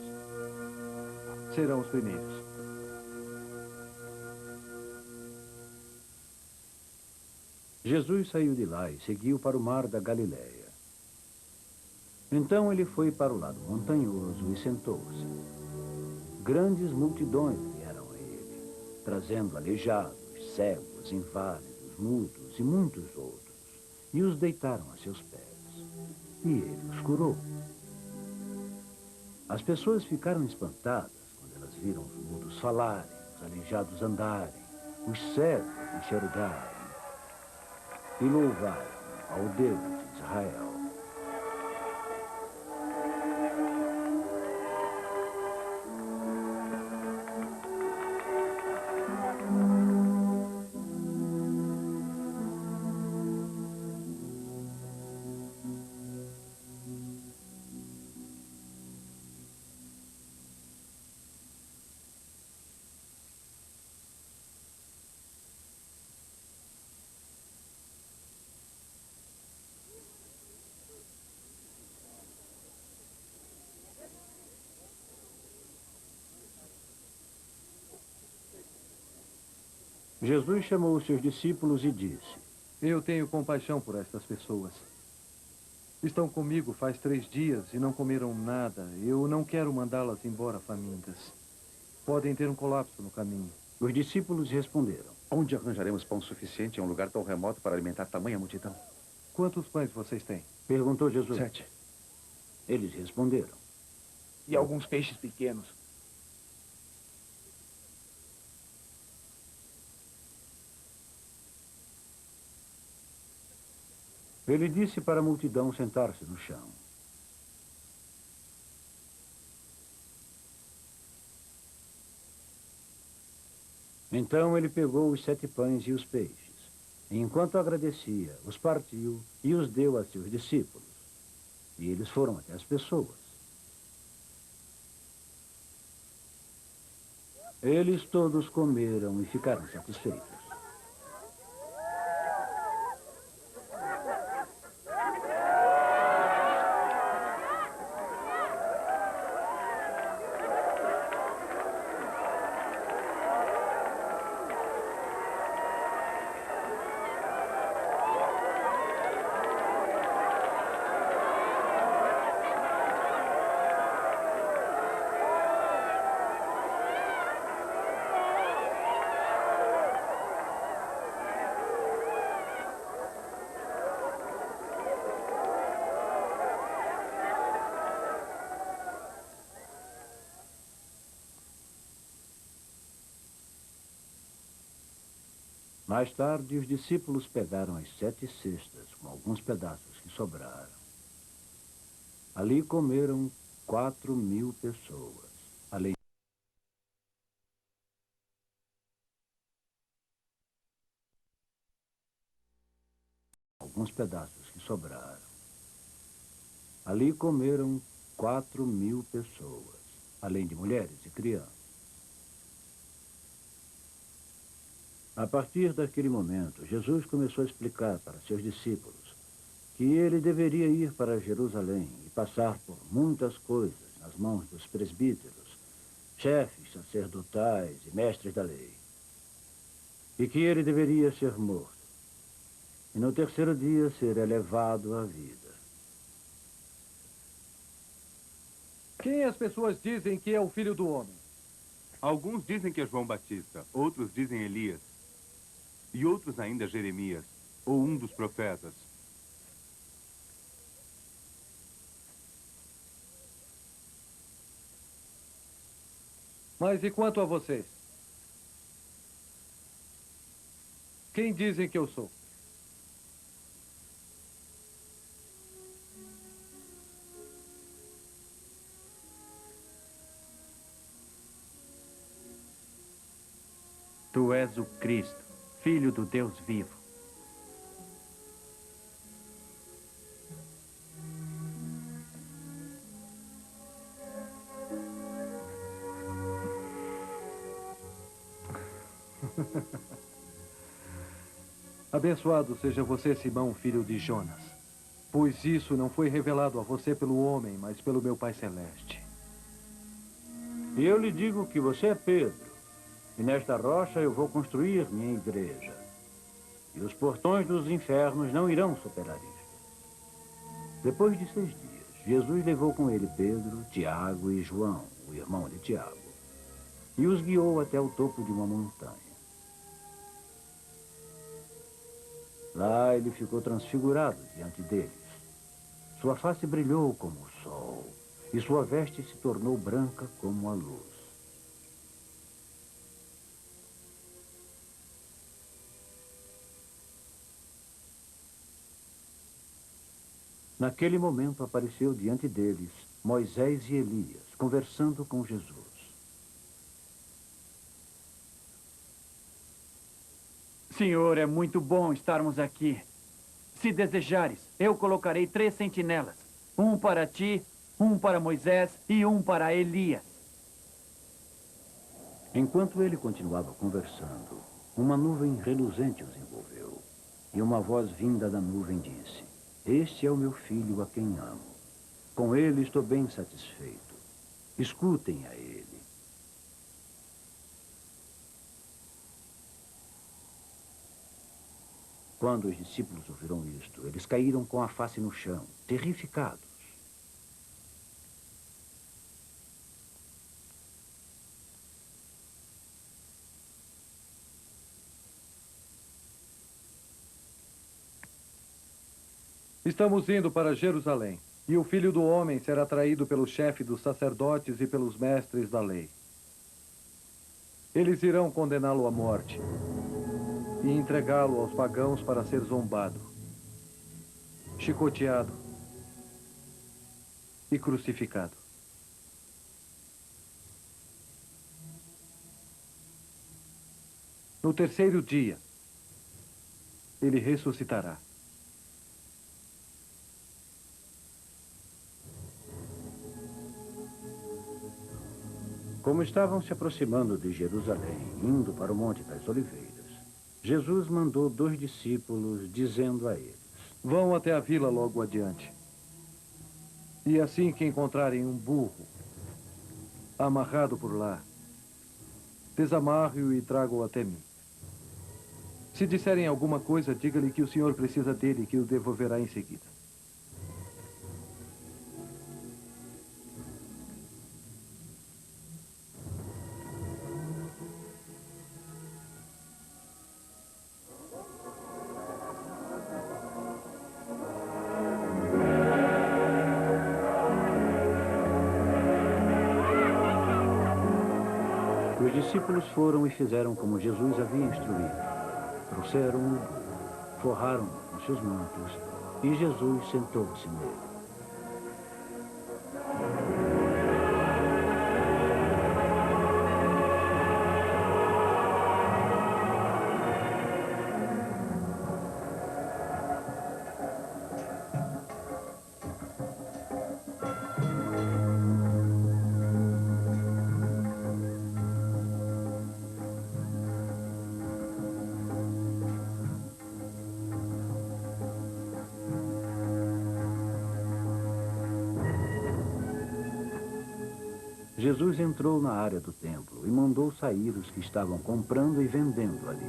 serão os primeiros. Jesus saiu de lá e seguiu para o mar da Galileia. Então ele foi para o lado montanhoso e sentou-se. Grandes multidões vieram a ele, trazendo aleijados, cegos, inválidos, mudos e muitos outros, e os deitaram a seus pés. E ele os curou. As pessoas ficaram espantadas quando elas viram os mudos falarem, os aleijados andarem, os cegos enxergarem, e louvaram ao Deus de Israel. Jesus chamou os seus discípulos e disse: Eu tenho compaixão por estas pessoas. Estão comigo faz 3 dias e não comeram nada. Eu não quero mandá-las embora famintas. Podem ter um colapso no caminho. Os discípulos responderam: Onde arranjaremos pão suficiente em um lugar tão remoto para alimentar tamanha multidão? Quantos pães vocês têm? Perguntou Jesus. 7. Eles responderam: E alguns peixes pequenos. Ele disse para a multidão sentar-se no chão. Então ele pegou os 7 pães e os peixes, e enquanto agradecia, os partiu e os deu a seus discípulos. E eles foram até as pessoas. Eles todos comeram e ficaram satisfeitos. Mais tarde, os discípulos pegaram as 7 cestas com alguns pedaços que sobraram. Ali comeram 4.000 pessoas, além alguns pedaços que sobraram. Ali comeram 4.000 pessoas, além de mulheres e crianças. A partir daquele momento, Jesus começou a explicar para seus discípulos que ele deveria ir para Jerusalém e passar por muitas coisas nas mãos dos presbíteros, chefes sacerdotais e mestres da lei. E que ele deveria ser morto. E no terceiro dia ser elevado à vida. Quem as pessoas dizem que é o Filho do Homem? Alguns dizem que é João Batista, outros dizem Elias, e outros ainda Jeremias, ou um dos profetas. Mas e quanto a vocês? Quem dizem que eu sou? Tu és o Cristo, Filho do Deus vivo. Abençoado seja você, Simão, filho de Jonas, pois isso não foi revelado a você pelo homem, mas pelo meu Pai Celeste. E eu lhe digo que você é Pedro, e nesta rocha eu vou construir minha igreja. E os portões dos infernos não irão superar isto. Depois de 6 dias, Jesus levou com ele Pedro, Tiago e João, o irmão de Tiago, e os guiou até o topo de uma montanha. Lá ele ficou transfigurado diante deles. Sua face brilhou como o sol, e sua veste se tornou branca como a luz. Naquele momento apareceu diante deles Moisés e Elias, conversando com Jesus. Senhor, é muito bom estarmos aqui. Se desejares, eu colocarei 3 sentinelas. Um para ti, um para Moisés e um para Elias. Enquanto ele continuava conversando, uma nuvem reluzente os envolveu. E uma voz vinda da nuvem disse: Este é o meu filho a quem amo. Com ele estou bem satisfeito. Escutem a ele. Quando os discípulos ouviram isto, eles caíram com a face no chão, terrificados. Estamos indo para Jerusalém, e o Filho do Homem será traído pelo chefe dos sacerdotes e pelos mestres da lei. Eles irão condená-lo à morte e entregá-lo aos pagãos para ser zombado, chicoteado e crucificado. No terceiro dia, ele ressuscitará. Como estavam se aproximando de Jerusalém, indo para o Monte das Oliveiras, Jesus mandou 2 discípulos, dizendo a eles: Vão até a vila logo adiante. E assim que encontrarem um burro amarrado por lá, desamarre-o e traga-o até mim. Se disserem alguma coisa, diga-lhe que o senhor precisa dele e que o devolverá em seguida. Os discípulos foram e fizeram como Jesus havia instruído. Trouxeram o burro, forraram-no com seus mantos, e Jesus sentou-se nele. Jesus entrou na área do templo e mandou sair os que estavam comprando e vendendo ali.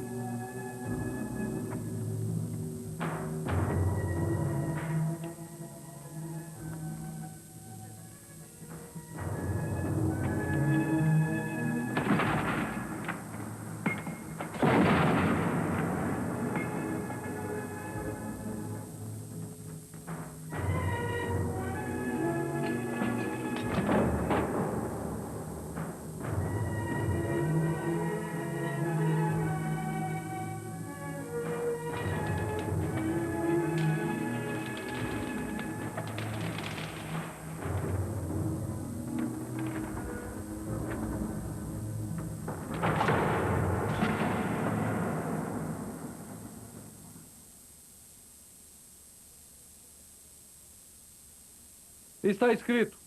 Está escrito: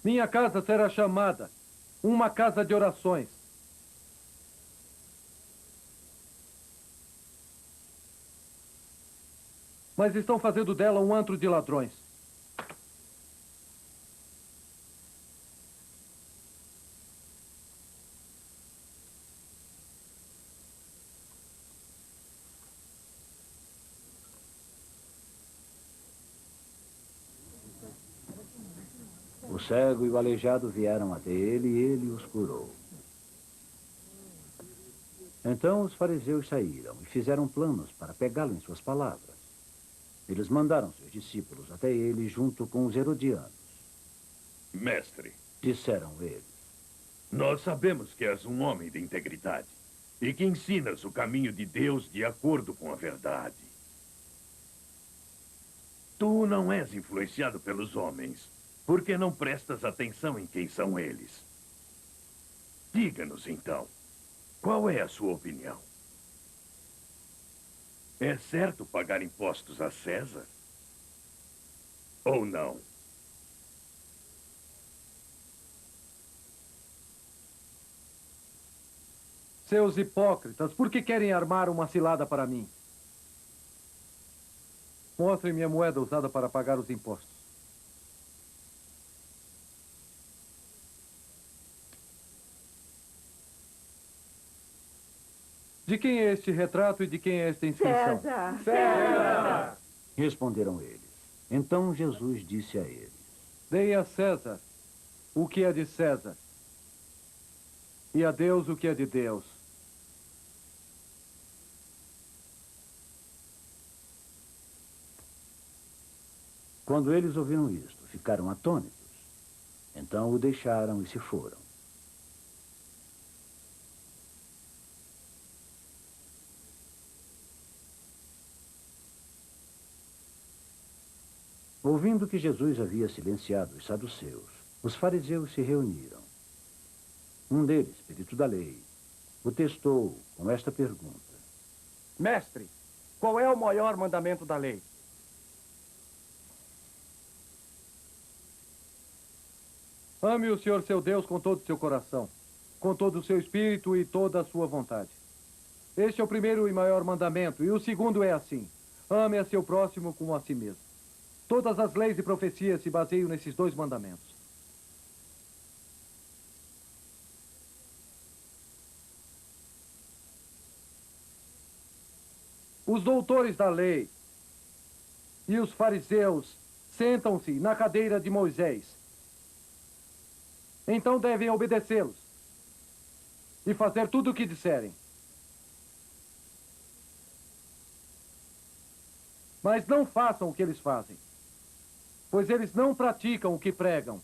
minha casa será chamada uma casa de orações. Mas estão fazendo dela um antro de ladrões. O cego e o aleijado vieram até ele e ele os curou. Então os fariseus saíram e fizeram planos para pegá-lo em suas palavras. Eles mandaram seus discípulos até ele junto com os herodianos. Mestre, disseram eles, nós sabemos que és um homem de integridade e que ensinas o caminho de Deus de acordo com a verdade. Tu não és influenciado pelos homens. Por que não prestas atenção em quem são eles? Diga-nos, então, qual é a sua opinião? É certo pagar impostos a César? Ou não? Seus hipócritas, por que querem armar uma cilada para mim? Mostrem-me a moeda usada para pagar os impostos. De quem é este retrato e de quem é esta inscrição? César! César! Responderam eles. Então Jesus disse a eles, deem a César o que é de César e a Deus o que é de Deus. Quando eles ouviram isto, ficaram atônitos. Então o deixaram e se foram. Ouvindo que Jesus havia silenciado os saduceus, os fariseus se reuniram. Um deles, perito da lei, o testou com esta pergunta. Mestre, qual é o maior mandamento da lei? Ame o Senhor seu Deus com todo o seu coração, com todo o seu espírito e toda a sua vontade. Este é o primeiro e maior mandamento, e o segundo é assim: ame a seu próximo como a si mesmo. Todas as leis e profecias se baseiam nesses dois mandamentos. Os doutores da lei e os fariseus sentam-se na cadeira de Moisés. Então devem obedecê-los e fazer tudo o que disserem. Mas não façam o que eles fazem, pois eles não praticam o que pregam.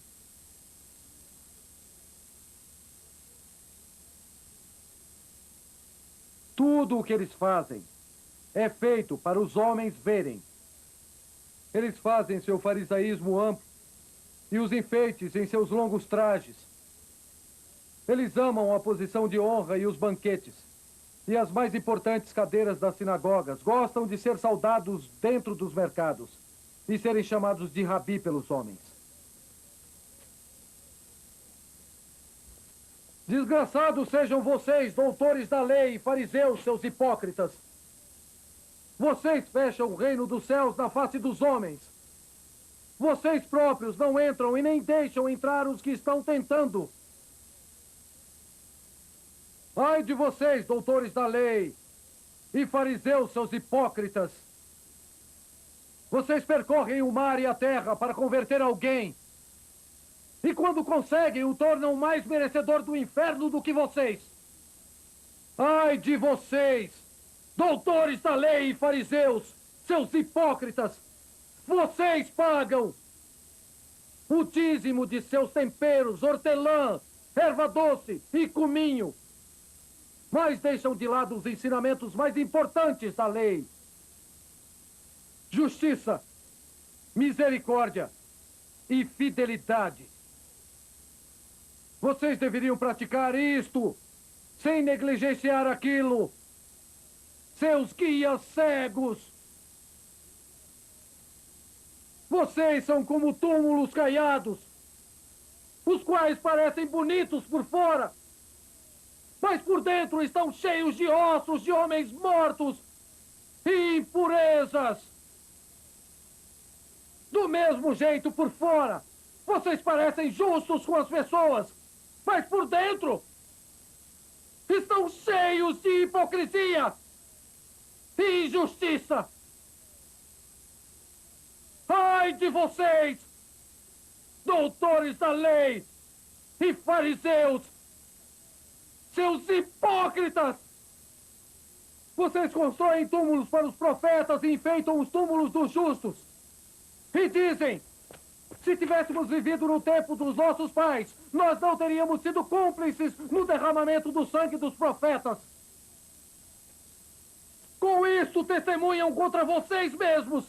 Tudo o que eles fazem é feito para os homens verem. Eles fazem seu farisaísmo amplo e os enfeites em seus longos trajes. Eles amam a posição de honra e os banquetes e as mais importantes cadeiras das sinagogas. Gostam de ser saudados dentro dos mercados e serem chamados de rabi pelos homens. Desgraçados sejam vocês, doutores da lei e fariseus, seus hipócritas. Vocês fecham o reino dos céus na face dos homens. Vocês próprios não entram e nem deixam entrar os que estão tentando. Ai de vocês, doutores da lei, e fariseus, seus hipócritas. Vocês percorrem o mar e a terra para converter alguém. E quando conseguem, o tornam mais merecedor do inferno do que vocês. Ai de vocês, doutores da lei e fariseus, seus hipócritas. Vocês pagam o dízimo de seus temperos, hortelã, erva doce e cominho, mas deixam de lado os ensinamentos mais importantes da lei: justiça, misericórdia e fidelidade. Vocês deveriam praticar isto, sem negligenciar aquilo. Seus guias cegos. Vocês são como túmulos caiados, os quais parecem bonitos por fora, mas por dentro estão cheios de ossos de homens mortos e impurezas. Do mesmo jeito por fora, vocês parecem justos com as pessoas, mas por dentro estão cheios de hipocrisia e injustiça. Ai de vocês, doutores da lei e fariseus, seus hipócritas! Vocês constroem túmulos para os profetas e enfeitam os túmulos dos justos. E dizem, se tivéssemos vivido no tempo dos nossos pais, nós não teríamos sido cúmplices no derramamento do sangue dos profetas. Com isso, testemunham contra vocês mesmos,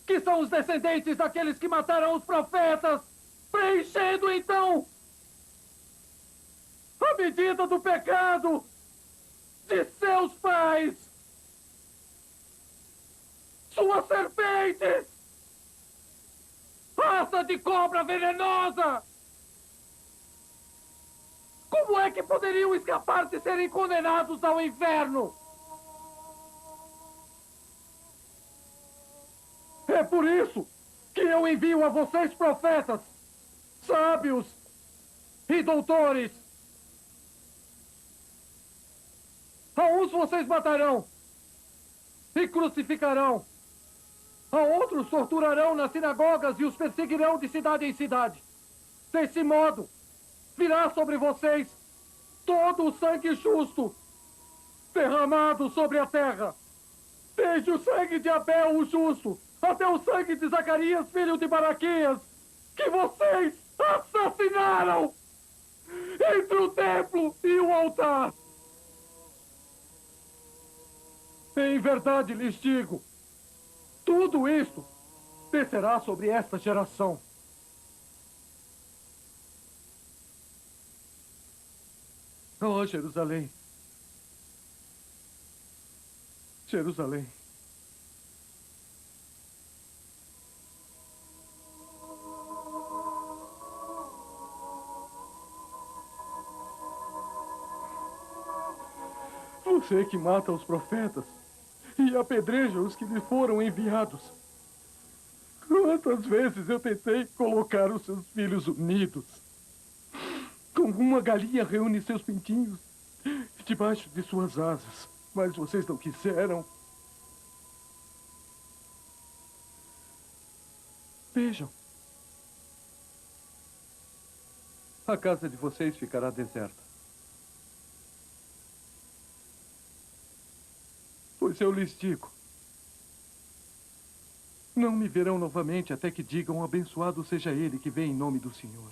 que são os descendentes daqueles que mataram os profetas, preenchendo, então, a medida do pecado de seus pais. Suas serpentes! Raça de cobra venenosa! Como é que poderiam escapar de serem condenados ao inferno? É por isso que eu envio a vocês profetas, sábios e doutores. A uns vocês matarão e crucificarão. A outros torturarão nas sinagogas e os perseguirão de cidade em cidade. Desse modo, virá sobre vocês todo o sangue justo derramado sobre a terra. Desde o sangue de Abel, o justo, até o sangue de Zacarias, filho de Baraquias, que vocês assassinaram entre o templo e o altar. Em verdade lhes digo, tudo isto descerá sobre esta geração. Oh, Jerusalém! Jerusalém! Você que mata os profetas e apedreja os que lhe foram enviados. Quantas vezes eu tentei colocar os seus filhos unidos, como uma galinha reúne seus pintinhos debaixo de suas asas, mas vocês não quiseram. Vejam. A casa de vocês ficará deserta. Pois eu lhes digo, não me verão novamente até que digam, abençoado seja ele que vem em nome do Senhor.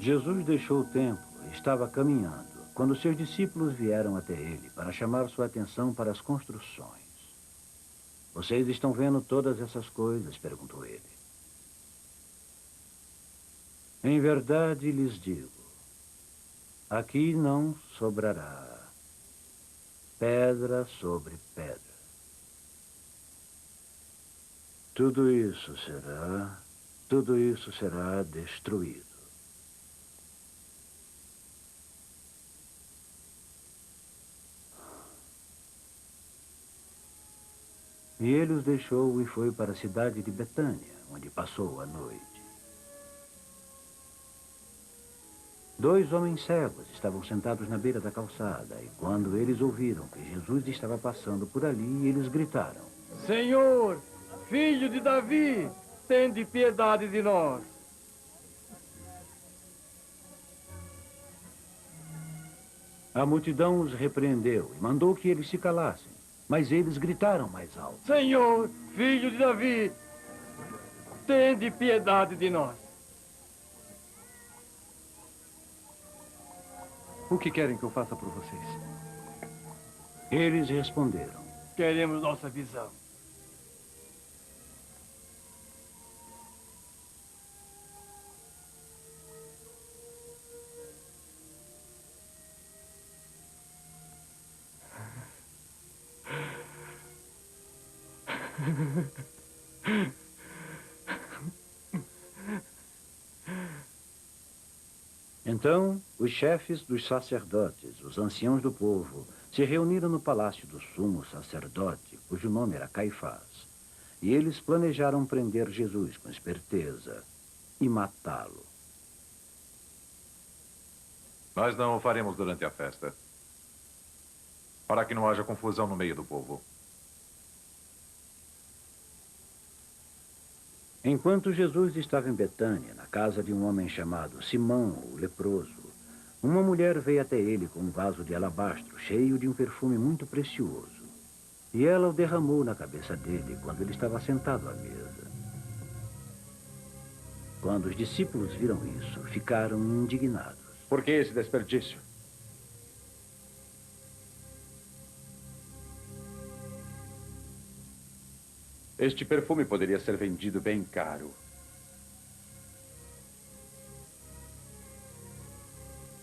Jesus deixou o templo e estava caminhando, quando seus discípulos vieram até ele para chamar sua atenção para as construções. Vocês estão vendo todas essas coisas? Perguntou ele. Em verdade lhes digo, aqui não sobrará pedra sobre pedra. Tudo isso será destruído. E ele os deixou e foi para a cidade de Betânia, onde passou a noite. 2 homens cegos estavam sentados na beira da calçada, e quando eles ouviram que Jesus estava passando por ali, eles gritaram: Senhor, filho de Davi, tende piedade de nós. A multidão os repreendeu e mandou que eles se calassem, mas eles gritaram mais alto: Senhor, filho de Davi, tende piedade de nós. O que querem que eu faça por vocês? Eles responderam: Queremos nossa visão. Então, os chefes dos sacerdotes, os anciãos do povo, se reuniram no palácio do sumo sacerdote, cujo nome era Caifás. E eles planejaram prender Jesus com esperteza e matá-lo. Nós não o faremos durante a festa, para que não haja confusão no meio do povo. Enquanto Jesus estava em Betânia, na casa de um homem chamado Simão, o leproso, uma mulher veio até ele com um vaso de alabastro cheio de um perfume muito precioso. E ela o derramou na cabeça dele quando ele estava sentado à mesa. Quando os discípulos viram isso, ficaram indignados. Por que esse desperdício? Este perfume poderia ser vendido bem caro.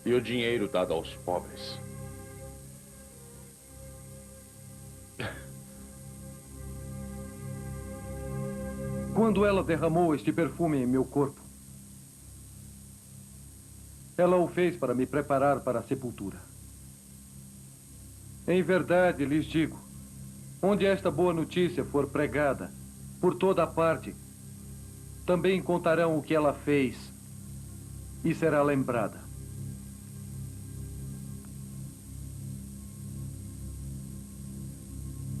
E o dinheiro dado aos pobres. Quando ela derramou este perfume em meu corpo, ela o fez para me preparar para a sepultura. Em verdade lhes digo, onde esta boa notícia for pregada, por toda a parte, também contarão o que ela fez e será lembrada.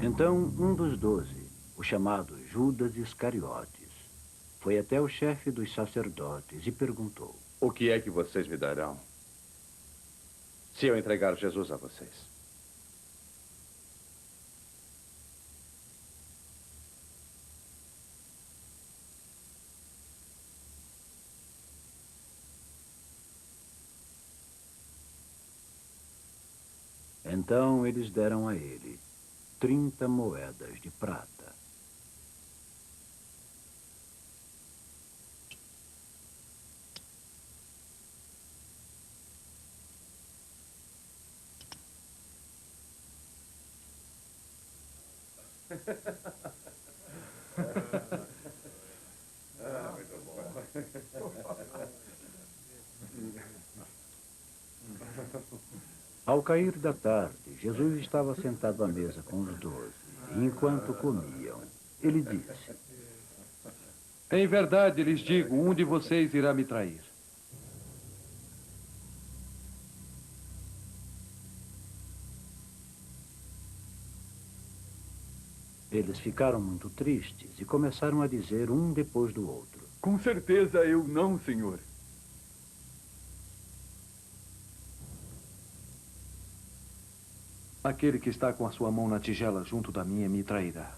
Então, um dos 12, o chamado Judas Iscariotes, foi até o chefe dos sacerdotes e perguntou: O que é que vocês me darão se eu entregar Jesus a vocês? Então eles deram a ele 30 moedas de prata. Muito bom. Ao cair da tarde, Jesus estava sentado à mesa com os 12. E enquanto comiam, ele disse: Em verdade lhes digo, um de vocês irá me trair. Eles ficaram muito tristes e começaram a dizer um depois do outro: Com certeza eu não, senhor. Aquele que está com a sua mão na tigela junto da minha me trairá.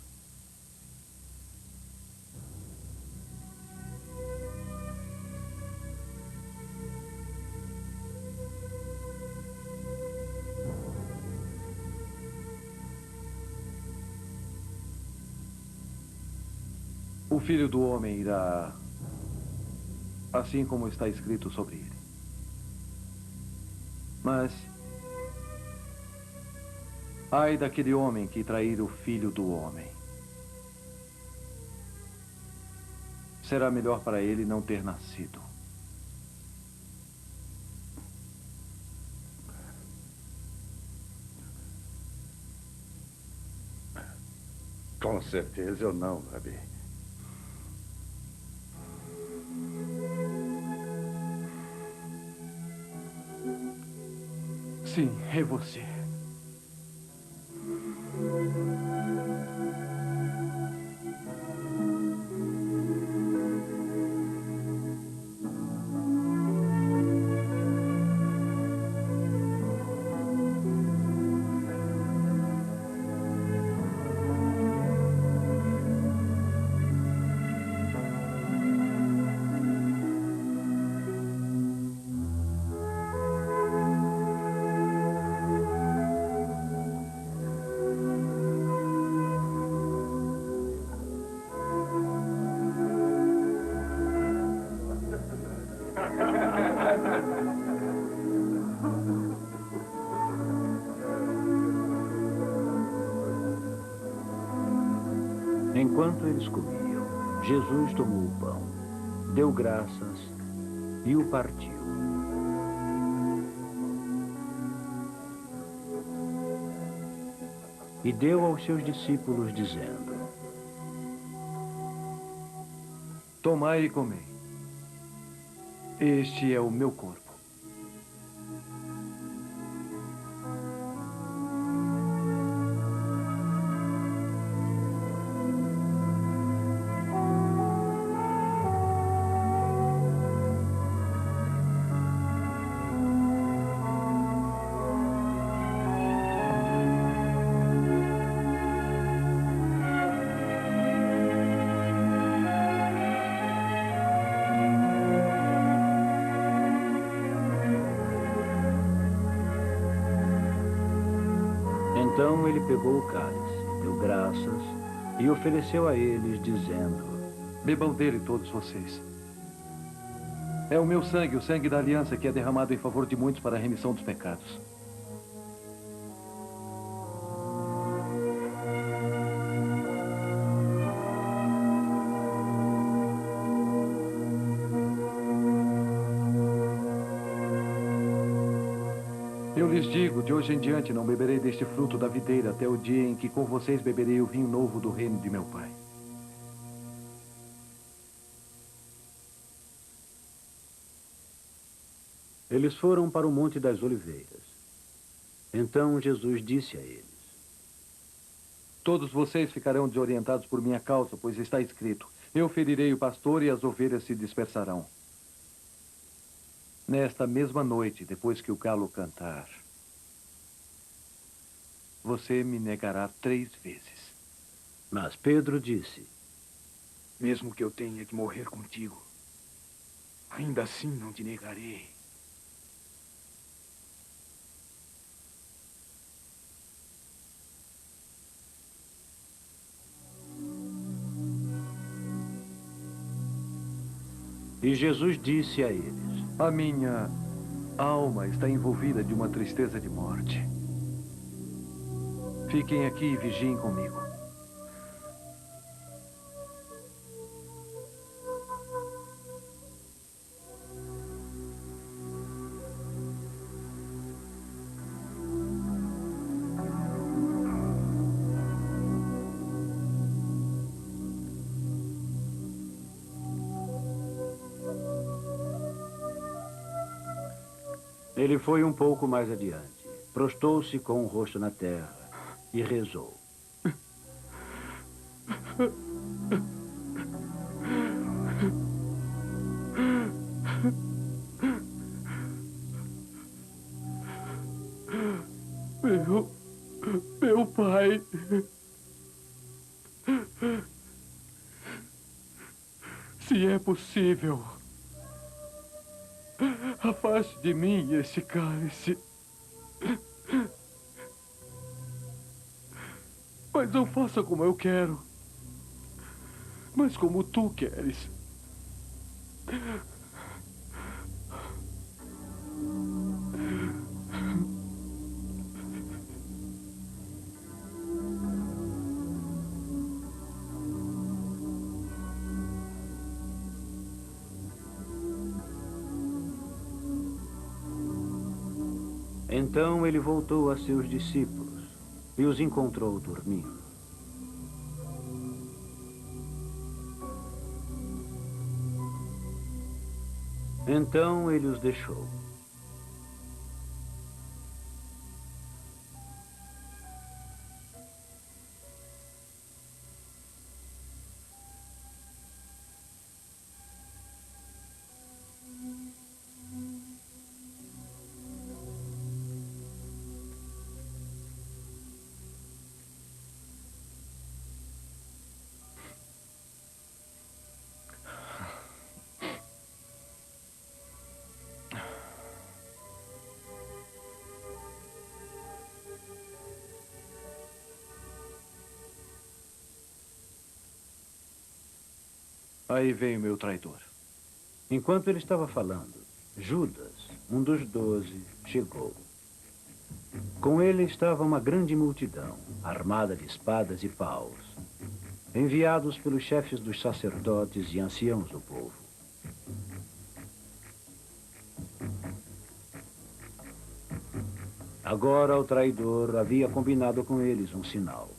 O Filho do Homem irá, assim como está escrito sobre ele. Mas, ai daquele homem que trair o Filho do Homem. Será melhor para ele não ter nascido. Com certeza eu não, Rabi. Sim, é você. Enquanto eles comiam, Jesus tomou o pão, deu graças e o partiu. E deu aos seus discípulos, dizendo: Tomai e comei. Este é o meu corpo. Então ele pegou o cálice, deu graças e ofereceu a eles, dizendo: Bebam dele todos vocês. É o meu sangue, o sangue da aliança, que é derramado em favor de muitos para a remissão dos pecados. Eu lhes digo, de hoje em diante não beberei deste fruto da videira até o dia em que com vocês beberei o vinho novo do reino de meu Pai. Eles foram para o Monte das Oliveiras. Então Jesus disse a eles: Todos vocês ficarão desorientados por minha causa, pois está escrito: Eu ferirei o pastor e as ovelhas se dispersarão. Nesta mesma noite, depois que o galo cantar, você me negará 3 vezes. Mas Pedro disse: Mesmo que eu tenha que morrer contigo, ainda assim não te negarei. E Jesus disse a eles: A minha alma está envolvida de uma tristeza de morte. Fiquem aqui e vigiem comigo. Ele foi um pouco mais adiante, prostou-se com o rosto na terra e rezou: Meu Pai, se é possível, afaste de mim esse cálice. Mas não faça como eu quero, mas como tu queres. Então ele voltou a seus discípulos e os encontrou dormindo. Então ele os deixou. Aí vem o meu traidor. Enquanto ele estava falando, Judas, um dos 12, chegou. Com ele estava uma grande multidão, armada de espadas e paus, enviados pelos chefes dos sacerdotes e anciãos do povo. Agora o traidor havia combinado com eles um sinal.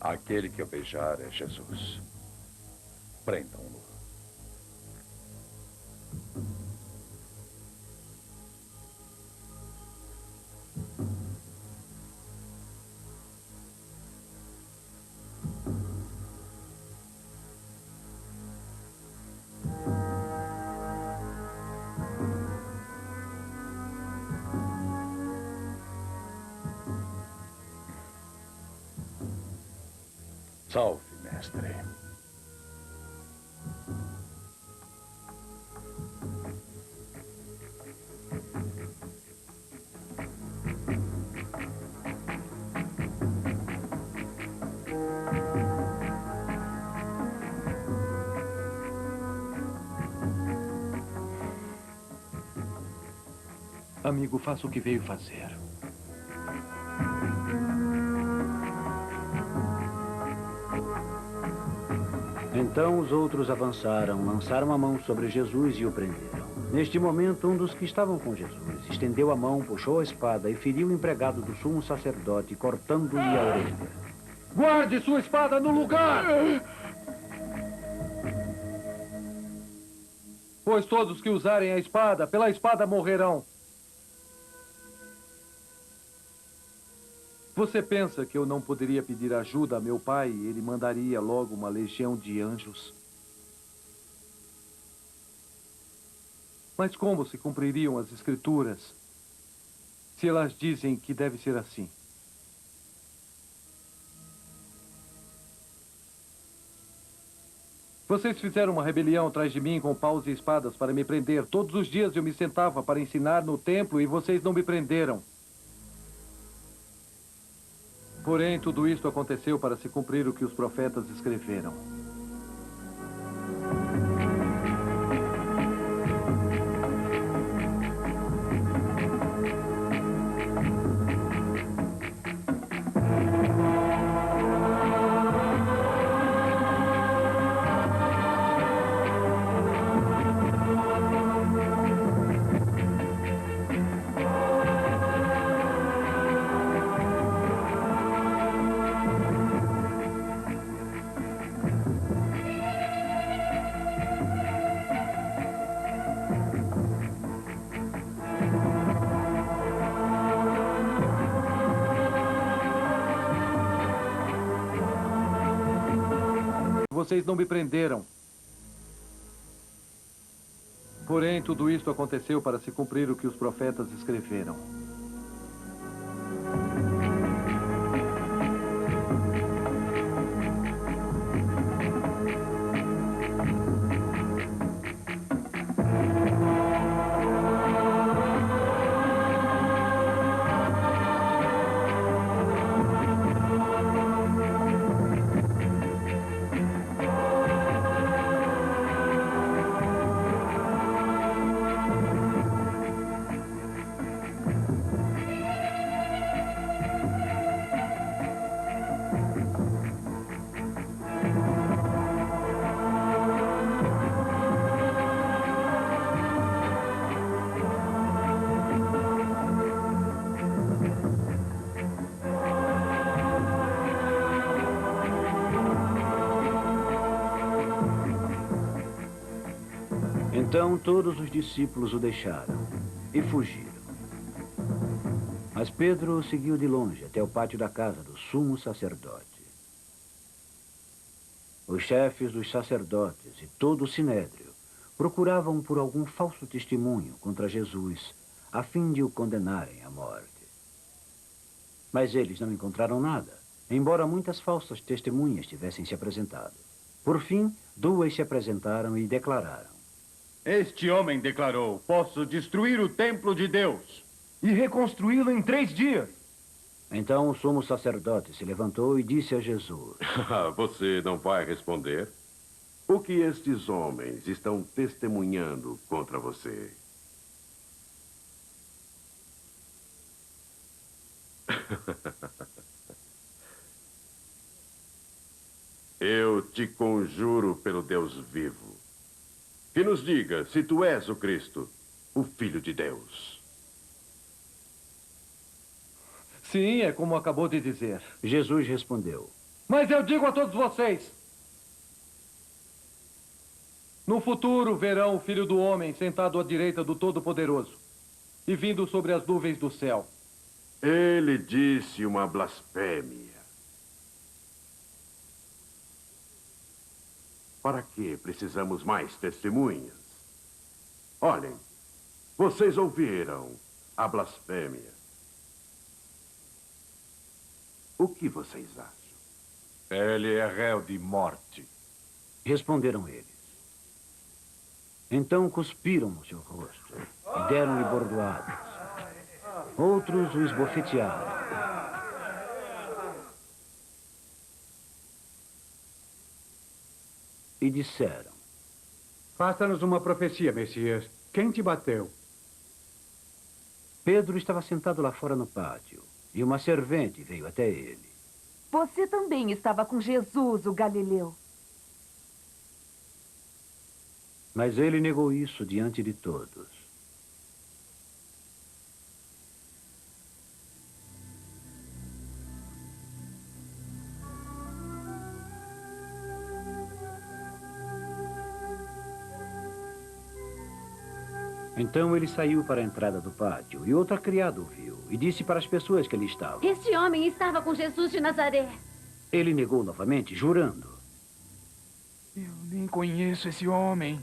Aquele que eu beijar é Jesus. Prendam-no. Salve, mestre. Amigo, faça o que veio fazer. Então os outros avançaram, lançaram a mão sobre Jesus e o prenderam. Neste momento, um dos que estavam com Jesus estendeu a mão, puxou a espada e feriu o empregado do sumo sacerdote, cortando-lhe a orelha. Guarde sua espada no lugar! Pois todos que usarem a espada, pela espada morrerão. Você pensa que eu não poderia pedir ajuda a meu pai e ele mandaria logo uma legião de anjos? Mas como se cumpririam as escrituras se elas dizem que deve ser assim? Vocês fizeram uma rebelião atrás de mim com paus e espadas para me prender. Todos os dias eu me sentava para ensinar no templo e vocês não me prenderam. Porém, tudo isto aconteceu para se cumprir o que os profetas escreveram. Vocês não me prenderam. Porém, tudo isto aconteceu para se cumprir o que os profetas escreveram. Então todos os discípulos o deixaram e fugiram. Mas Pedro o seguiu de longe até o pátio da casa do sumo sacerdote. Os chefes dos sacerdotes e todo o sinédrio procuravam por algum falso testemunho contra Jesus, a fim de o condenarem à morte. Mas eles não encontraram nada, embora muitas falsas testemunhas tivessem se apresentado. Por fim, 2 se apresentaram e declararam: Este homem declarou: posso destruir o templo de Deus e reconstruí-lo em 3 dias. Então o sumo sacerdote se levantou e disse a Jesus: Você não vai responder? O que estes homens estão testemunhando contra você? Eu te conjuro pelo Deus vivo, que nos diga se tu és o Cristo, o Filho de Deus. Sim, é como acabou de dizer. Jesus respondeu: Mas eu digo a todos vocês: no futuro verão o Filho do Homem sentado à direita do Todo-Poderoso e vindo sobre as nuvens do céu. Ele disse uma blasfêmia. Para que precisamos mais testemunhas? Olhem, vocês ouviram a blasfêmia. O que vocês acham? Ele é réu de morte. Responderam eles. Então cuspiram no seu rosto e deram-lhe bordoadas. Outros o esbofetearam. E disseram: Faça-nos uma profecia, Messias. Quem te bateu? Pedro estava sentado lá fora no pátio e uma servente veio até ele. Você também estava com Jesus, o Galileu. Mas ele negou isso diante de todos. Então ele saiu para a entrada do pátio e outra criada o viu e disse para as pessoas que ali estavam: Este homem estava com Jesus de Nazaré. Ele negou novamente, jurando: Eu nem conheço esse homem.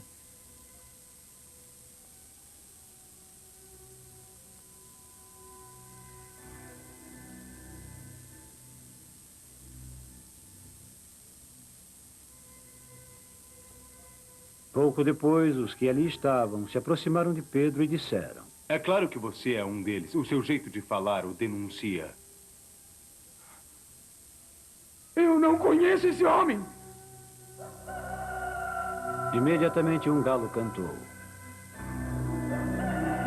Pouco depois, os que ali estavam se aproximaram de Pedro e disseram: É claro que você é um deles. O seu jeito de falar o denuncia. Eu não conheço esse homem. Imediatamente um galo cantou.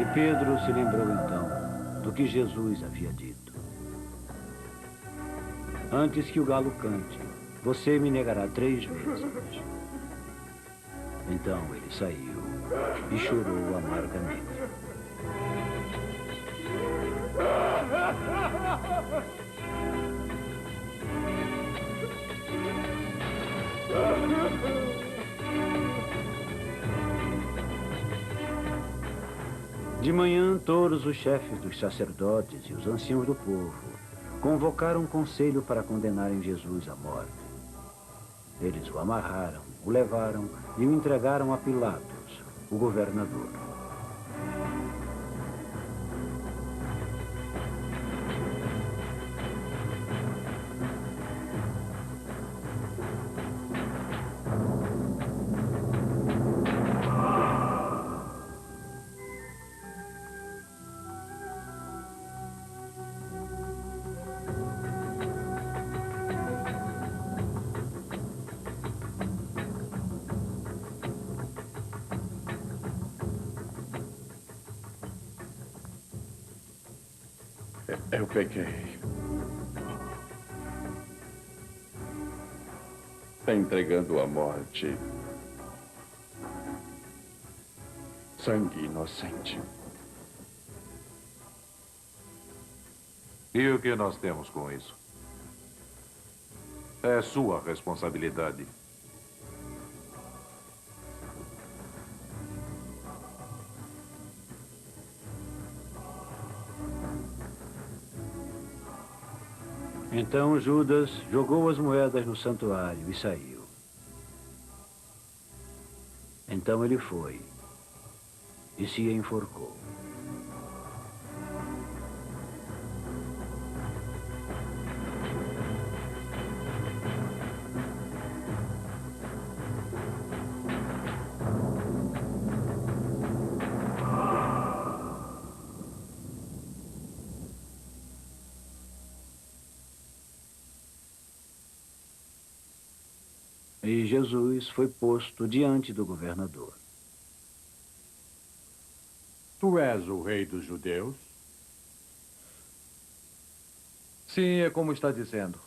E Pedro se lembrou então do que Jesus havia dito: Antes que o galo cante, você me negará 3 vezes. Então ele saiu e chorou amargamente. De manhã, todos os chefes dos sacerdotes e os anciãos do povo convocaram um conselho para condenarem Jesus à morte. Eles o amarraram, o levaram e o entregaram a Pilatos, o governador. Eu pequei. Entregando à morte sangue inocente. E o que nós temos com isso? É sua responsabilidade. Então Judas jogou as moedas no santuário e saiu. Então ele foi e se enforcou. E Jesus foi posto diante do governador. Tu és o rei dos judeus? Sim, é como está dizendo.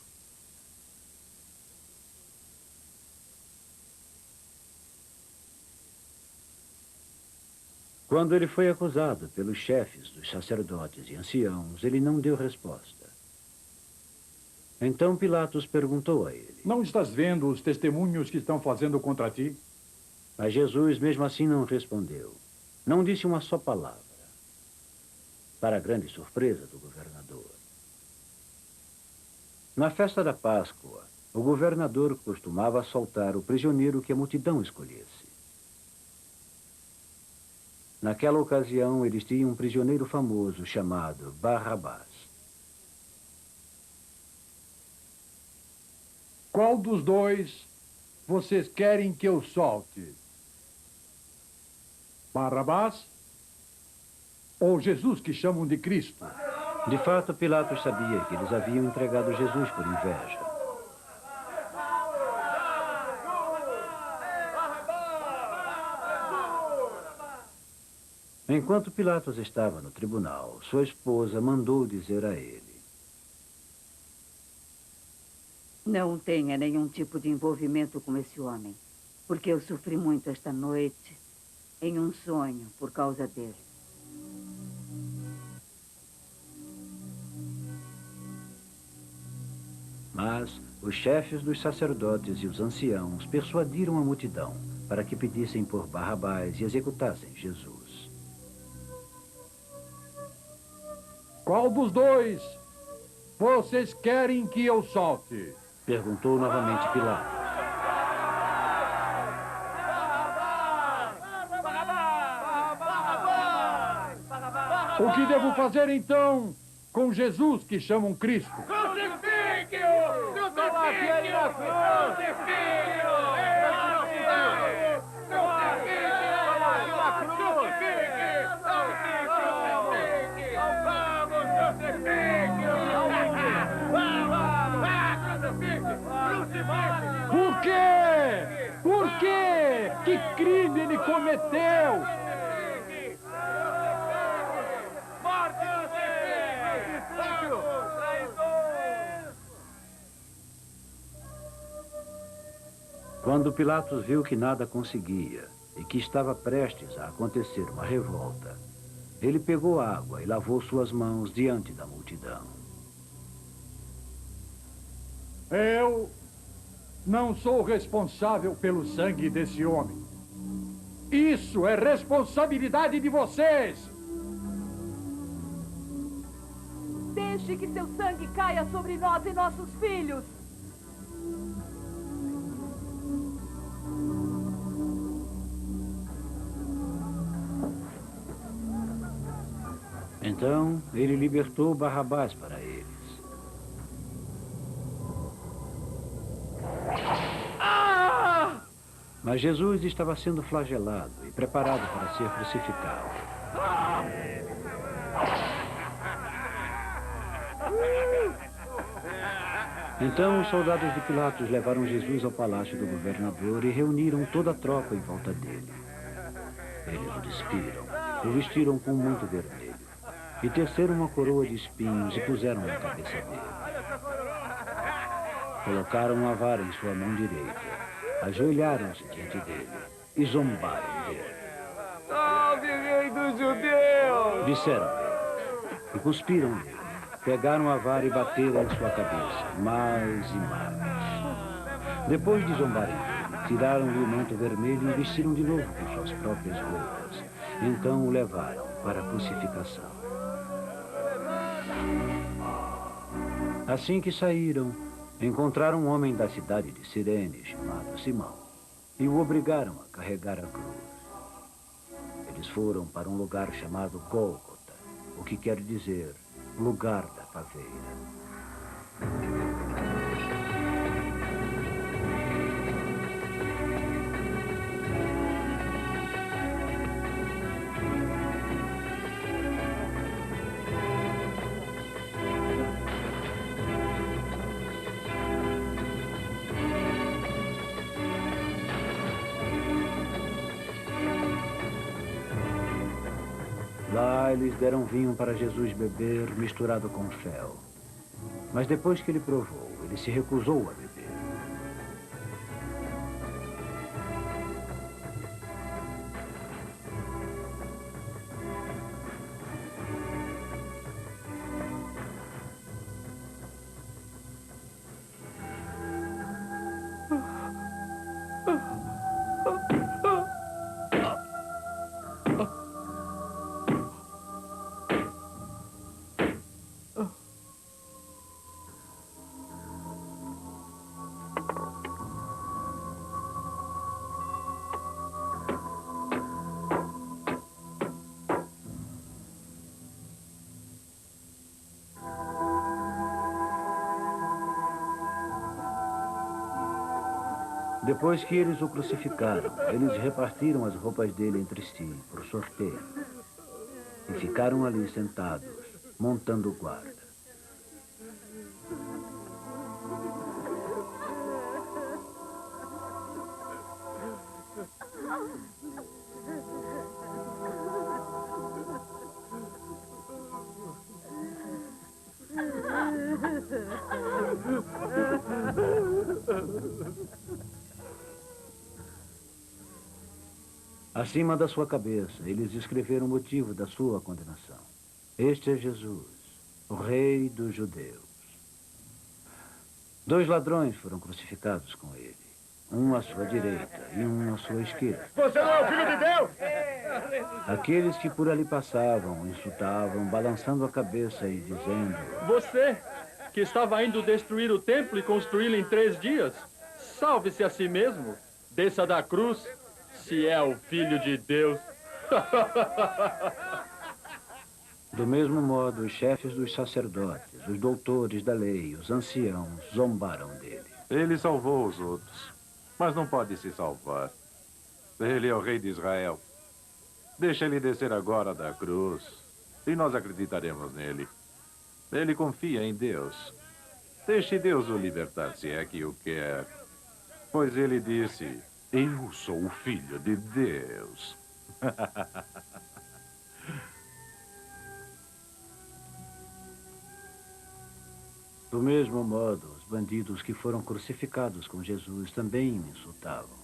Quando ele foi acusado pelos chefes dos sacerdotes e anciãos, ele não deu resposta. Então Pilatos perguntou a ele. Não estás vendo os testemunhos que estão fazendo contra ti? Mas Jesus, mesmo assim, não respondeu. Não disse uma só palavra. Para a grande surpresa do governador. Na festa da Páscoa, o governador costumava soltar o prisioneiro que a multidão escolhesse. Naquela ocasião, eles tinham um prisioneiro famoso chamado Barrabás. Qual dos dois vocês querem que eu solte? Barrabás ou Jesus, que chamam de Cristo? De fato, Pilatos sabia que eles haviam entregado Jesus por inveja. Enquanto Pilatos estava no tribunal, sua esposa mandou dizer a ele: não tenha nenhum tipo de envolvimento com esse homem, porque eu sofri muito esta noite em um sonho por causa dele. Mas os chefes dos sacerdotes e os anciãos persuadiram a multidão para que pedissem por Barrabás e executassem Jesus. Qual dos dois vocês querem que eu solte? Perguntou novamente Pilatos. O que devo fazer então com Jesus, que chamam Cristo? Crucifique-o! Coloque ele na cruz! Por quê? Por quê? Que crime ele cometeu? Quando Pilatos viu que nada conseguia e que estava prestes a acontecer uma revolta, ele pegou água e lavou suas mãos diante da multidão. Eu não sou responsável pelo sangue desse homem. Isso é responsabilidade de vocês! Deixe que seu sangue caia sobre nós e nossos filhos! Então, ele libertou Barrabás para eles. Mas Jesus estava sendo flagelado e preparado para ser crucificado. Então, os soldados de Pilatos levaram Jesus ao palácio do governador e reuniram toda a tropa em volta dele. Eles o despiram, o vestiram com muito vermelho e teceram uma coroa de espinhos e puseram na cabeça dele. Colocaram uma vara em sua mão direita, ajoelharam-se diante dele e zombaram dele. Salve, rei dos judeus! Disseram ele, e cuspiram nele, pegaram a vara e bateram em sua cabeça, mais e mais. Depois de zombarem dele, tiraram-lhe o manto vermelho e vestiram de novo com suas próprias roupas. Então o levaram para a crucificação. Assim que saíram, encontraram um homem da cidade de Cirene, chamado Simão, e o obrigaram a carregar a cruz. Eles foram para um lugar chamado Gólgota, o que quer dizer lugar da caveira. Lá eles deram vinho para Jesus beber misturado com fel. Mas depois que ele provou, ele se recusou a beber. Depois que eles o crucificaram, eles repartiram as roupas dele entre si, por sorteio. E ficaram ali sentados, montando guarda. Acima da sua cabeça, eles escreveram o motivo da sua condenação. Este é Jesus, o Rei dos Judeus. 2 ladrões foram crucificados com ele. Um à sua direita e um à sua esquerda. Você não é o Filho de Deus? Aqueles que por ali passavam, insultavam, balançando a cabeça e dizendo: Você, que estava indo destruir o templo e construí-lo em 3 dias, salve-se a si mesmo, desça da cruz, se é o Filho de Deus. Do mesmo modo, os chefes dos sacerdotes, os doutores da lei, os anciãos, zombaram dele. Ele salvou os outros, mas não pode se salvar. Ele é o rei de Israel. Deixa ele descer agora da cruz e nós acreditaremos nele. Ele confia em Deus. Deixe Deus o libertar se é que o quer. Pois ele disse: eu sou o Filho de Deus. Do mesmo modo, os bandidos que foram crucificados com Jesus também o insultavam.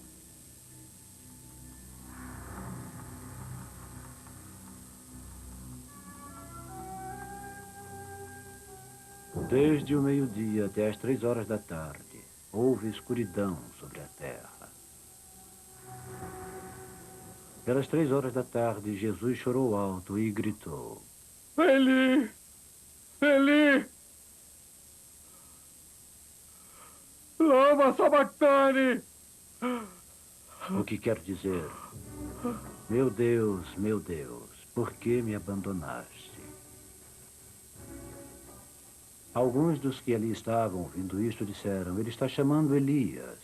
Desde o meio-dia até as 3 horas da tarde, houve escuridão sobre a terra. Pelas 3 horas da tarde, Jesus chorou alto e gritou: Eli! Eli! Lama sabachthani! O que quer dizer: meu Deus, por que me abandonaste? Alguns dos que ali estavam ouvindo isto disseram: ele está chamando Elias.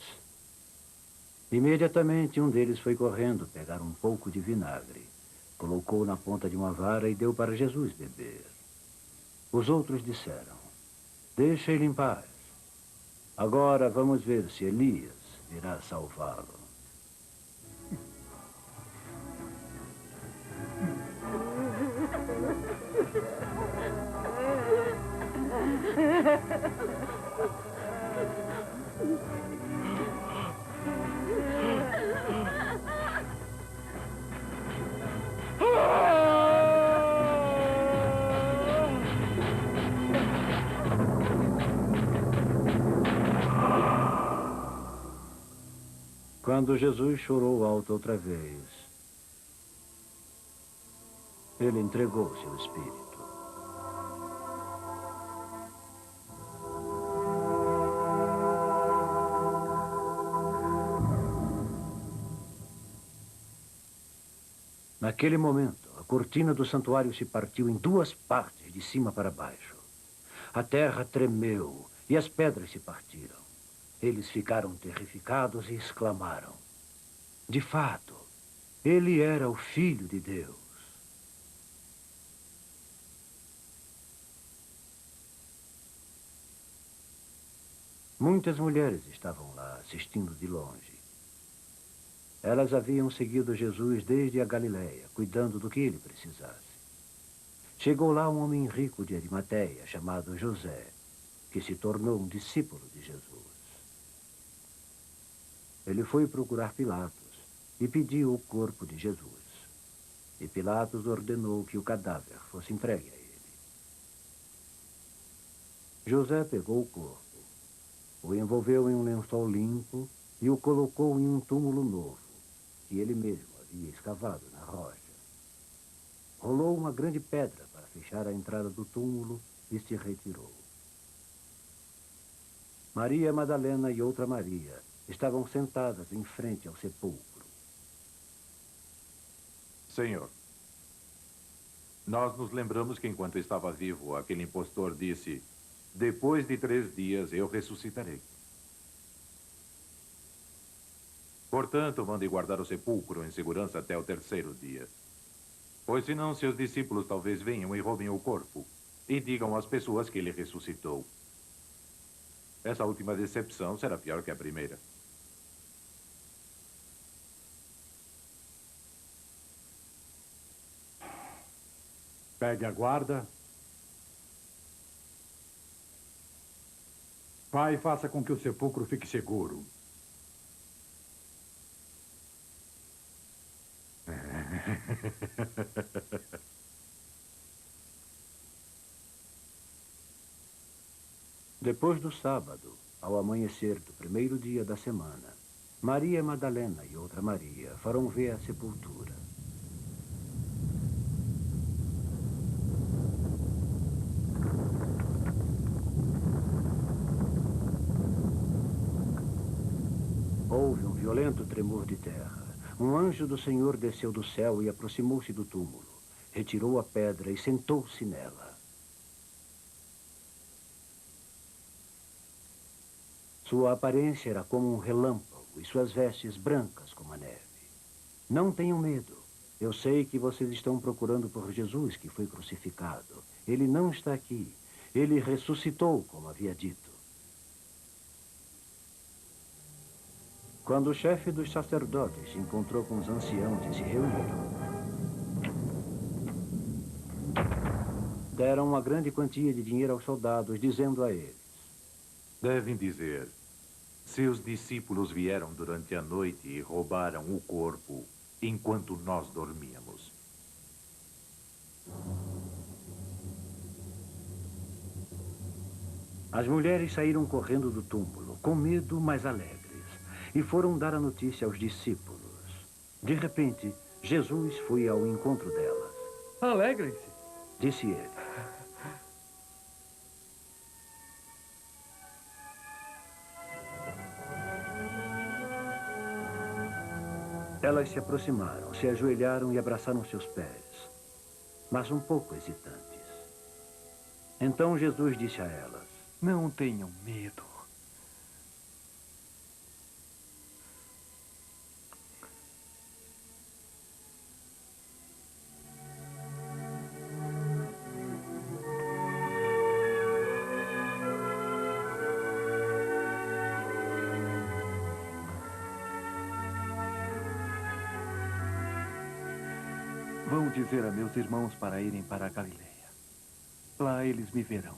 Imediatamente um deles foi correndo pegar um pouco de vinagre, colocou na ponta de uma vara e deu para Jesus beber. Os outros disseram: deixa ele em paz. Agora vamos ver se Elias irá salvá-lo. Quando Jesus chorou alto outra vez, ele entregou seu espírito. Naquele momento, a cortina do santuário se partiu em duas partes, de cima para baixo. A terra tremeu e as pedras se partiram. Eles ficaram terrificados e exclamaram: de fato, ele era o Filho de Deus. Muitas mulheres estavam lá, assistindo de longe. Elas haviam seguido Jesus desde a Galileia, cuidando do que ele precisasse. Chegou lá um homem rico de Arimateia, chamado José, que se tornou um discípulo de Jesus. Ele foi procurar Pilatos e pediu o corpo de Jesus. E Pilatos ordenou que o cadáver fosse entregue a ele. José pegou o corpo, o envolveu em um lençol limpo e o colocou em um túmulo novo, que ele mesmo havia escavado na rocha. Rolou uma grande pedra para fechar a entrada do túmulo e se retirou. Maria Madalena e outra Maria estavam sentadas em frente ao sepulcro. Senhor, nós nos lembramos que enquanto estava vivo, aquele impostor disse: depois de 3 dias eu ressuscitarei. Portanto, mande guardar o sepulcro em segurança até o 3º dia. Pois senão seus discípulos talvez venham e roubem o corpo e digam às pessoas que ele ressuscitou. Essa última decepção será pior que a primeira. Pegue a guarda. Vá e faça com que o sepulcro fique seguro. Depois do sábado, ao amanhecer do 1º dia da semana, Maria Madalena e outra Maria foram ver a sepultura. Houve um violento tremor de terra. Um anjo do Senhor desceu do céu e aproximou-se do túmulo. Retirou a pedra e sentou-se nela. Sua aparência era como um relâmpago e suas vestes brancas como a neve. Não tenham medo. Eu sei que vocês estão procurando por Jesus, que foi crucificado. Ele não está aqui. Ele ressuscitou, como havia dito. Quando o chefe dos sacerdotes se encontrou com os anciãos e se reuniram, deram uma grande quantia de dinheiro aos soldados, dizendo a eles: devem dizer, seus discípulos vieram durante a noite e roubaram o corpo enquanto nós dormíamos. As mulheres saíram correndo do túmulo, com medo, mas alegres, e foram dar a notícia aos discípulos. De repente, Jesus foi ao encontro delas. Alegrem-se, disse ele. Elas se aproximaram, se ajoelharam e abraçaram seus pés, mas um pouco hesitantes. Então Jesus disse a elas: não tenham medo. Vão dizer a meus irmãos para irem para a Galileia. Lá eles me verão.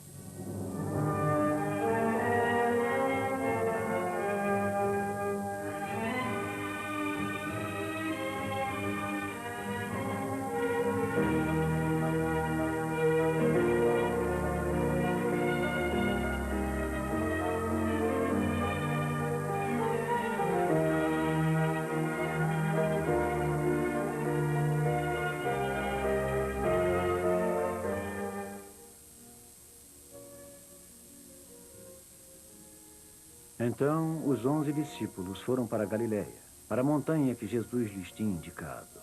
Então, os 11 discípulos foram para a Galileia, para a montanha que Jesus lhes tinha indicado.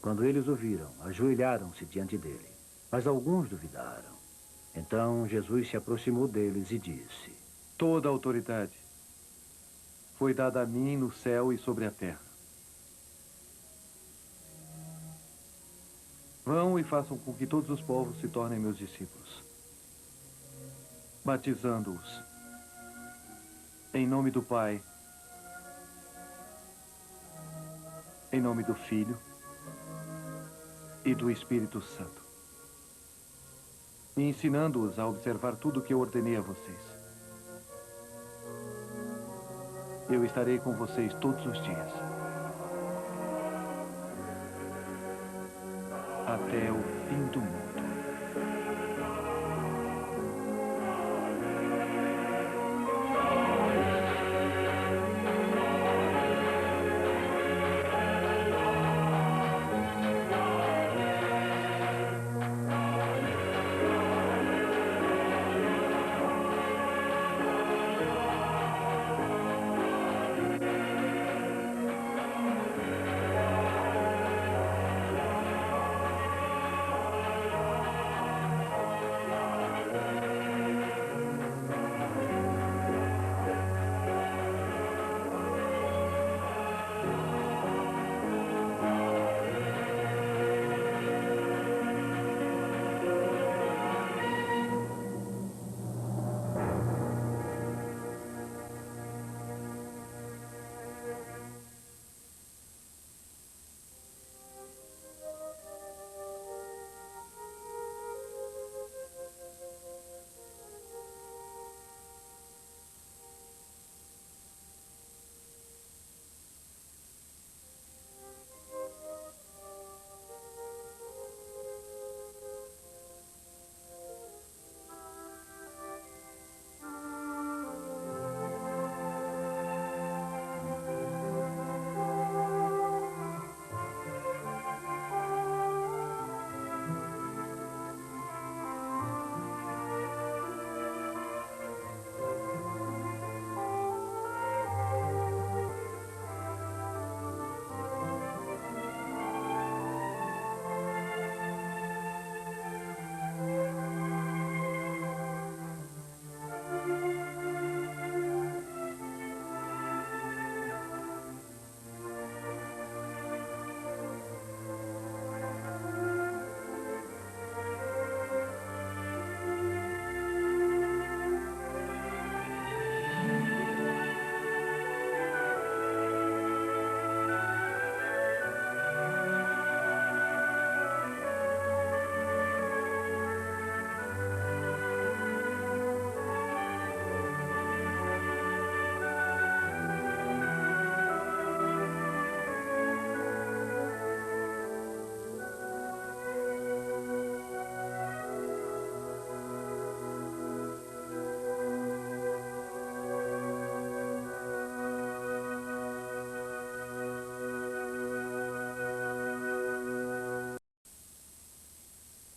Quando eles o viram, ajoelharam-se diante dele. Mas alguns duvidaram. Então Jesus se aproximou deles e disse: Toda a autoridade foi dada a mim no céu e sobre a terra. Vão e façam com que todos os povos se tornem meus discípulos, batizando-os em nome do Pai, em nome do Filho e do Espírito Santo, e ensinando-os a observar tudo o que eu ordenei a vocês. Eu estarei com vocês todos os dias, até o fim do mundo.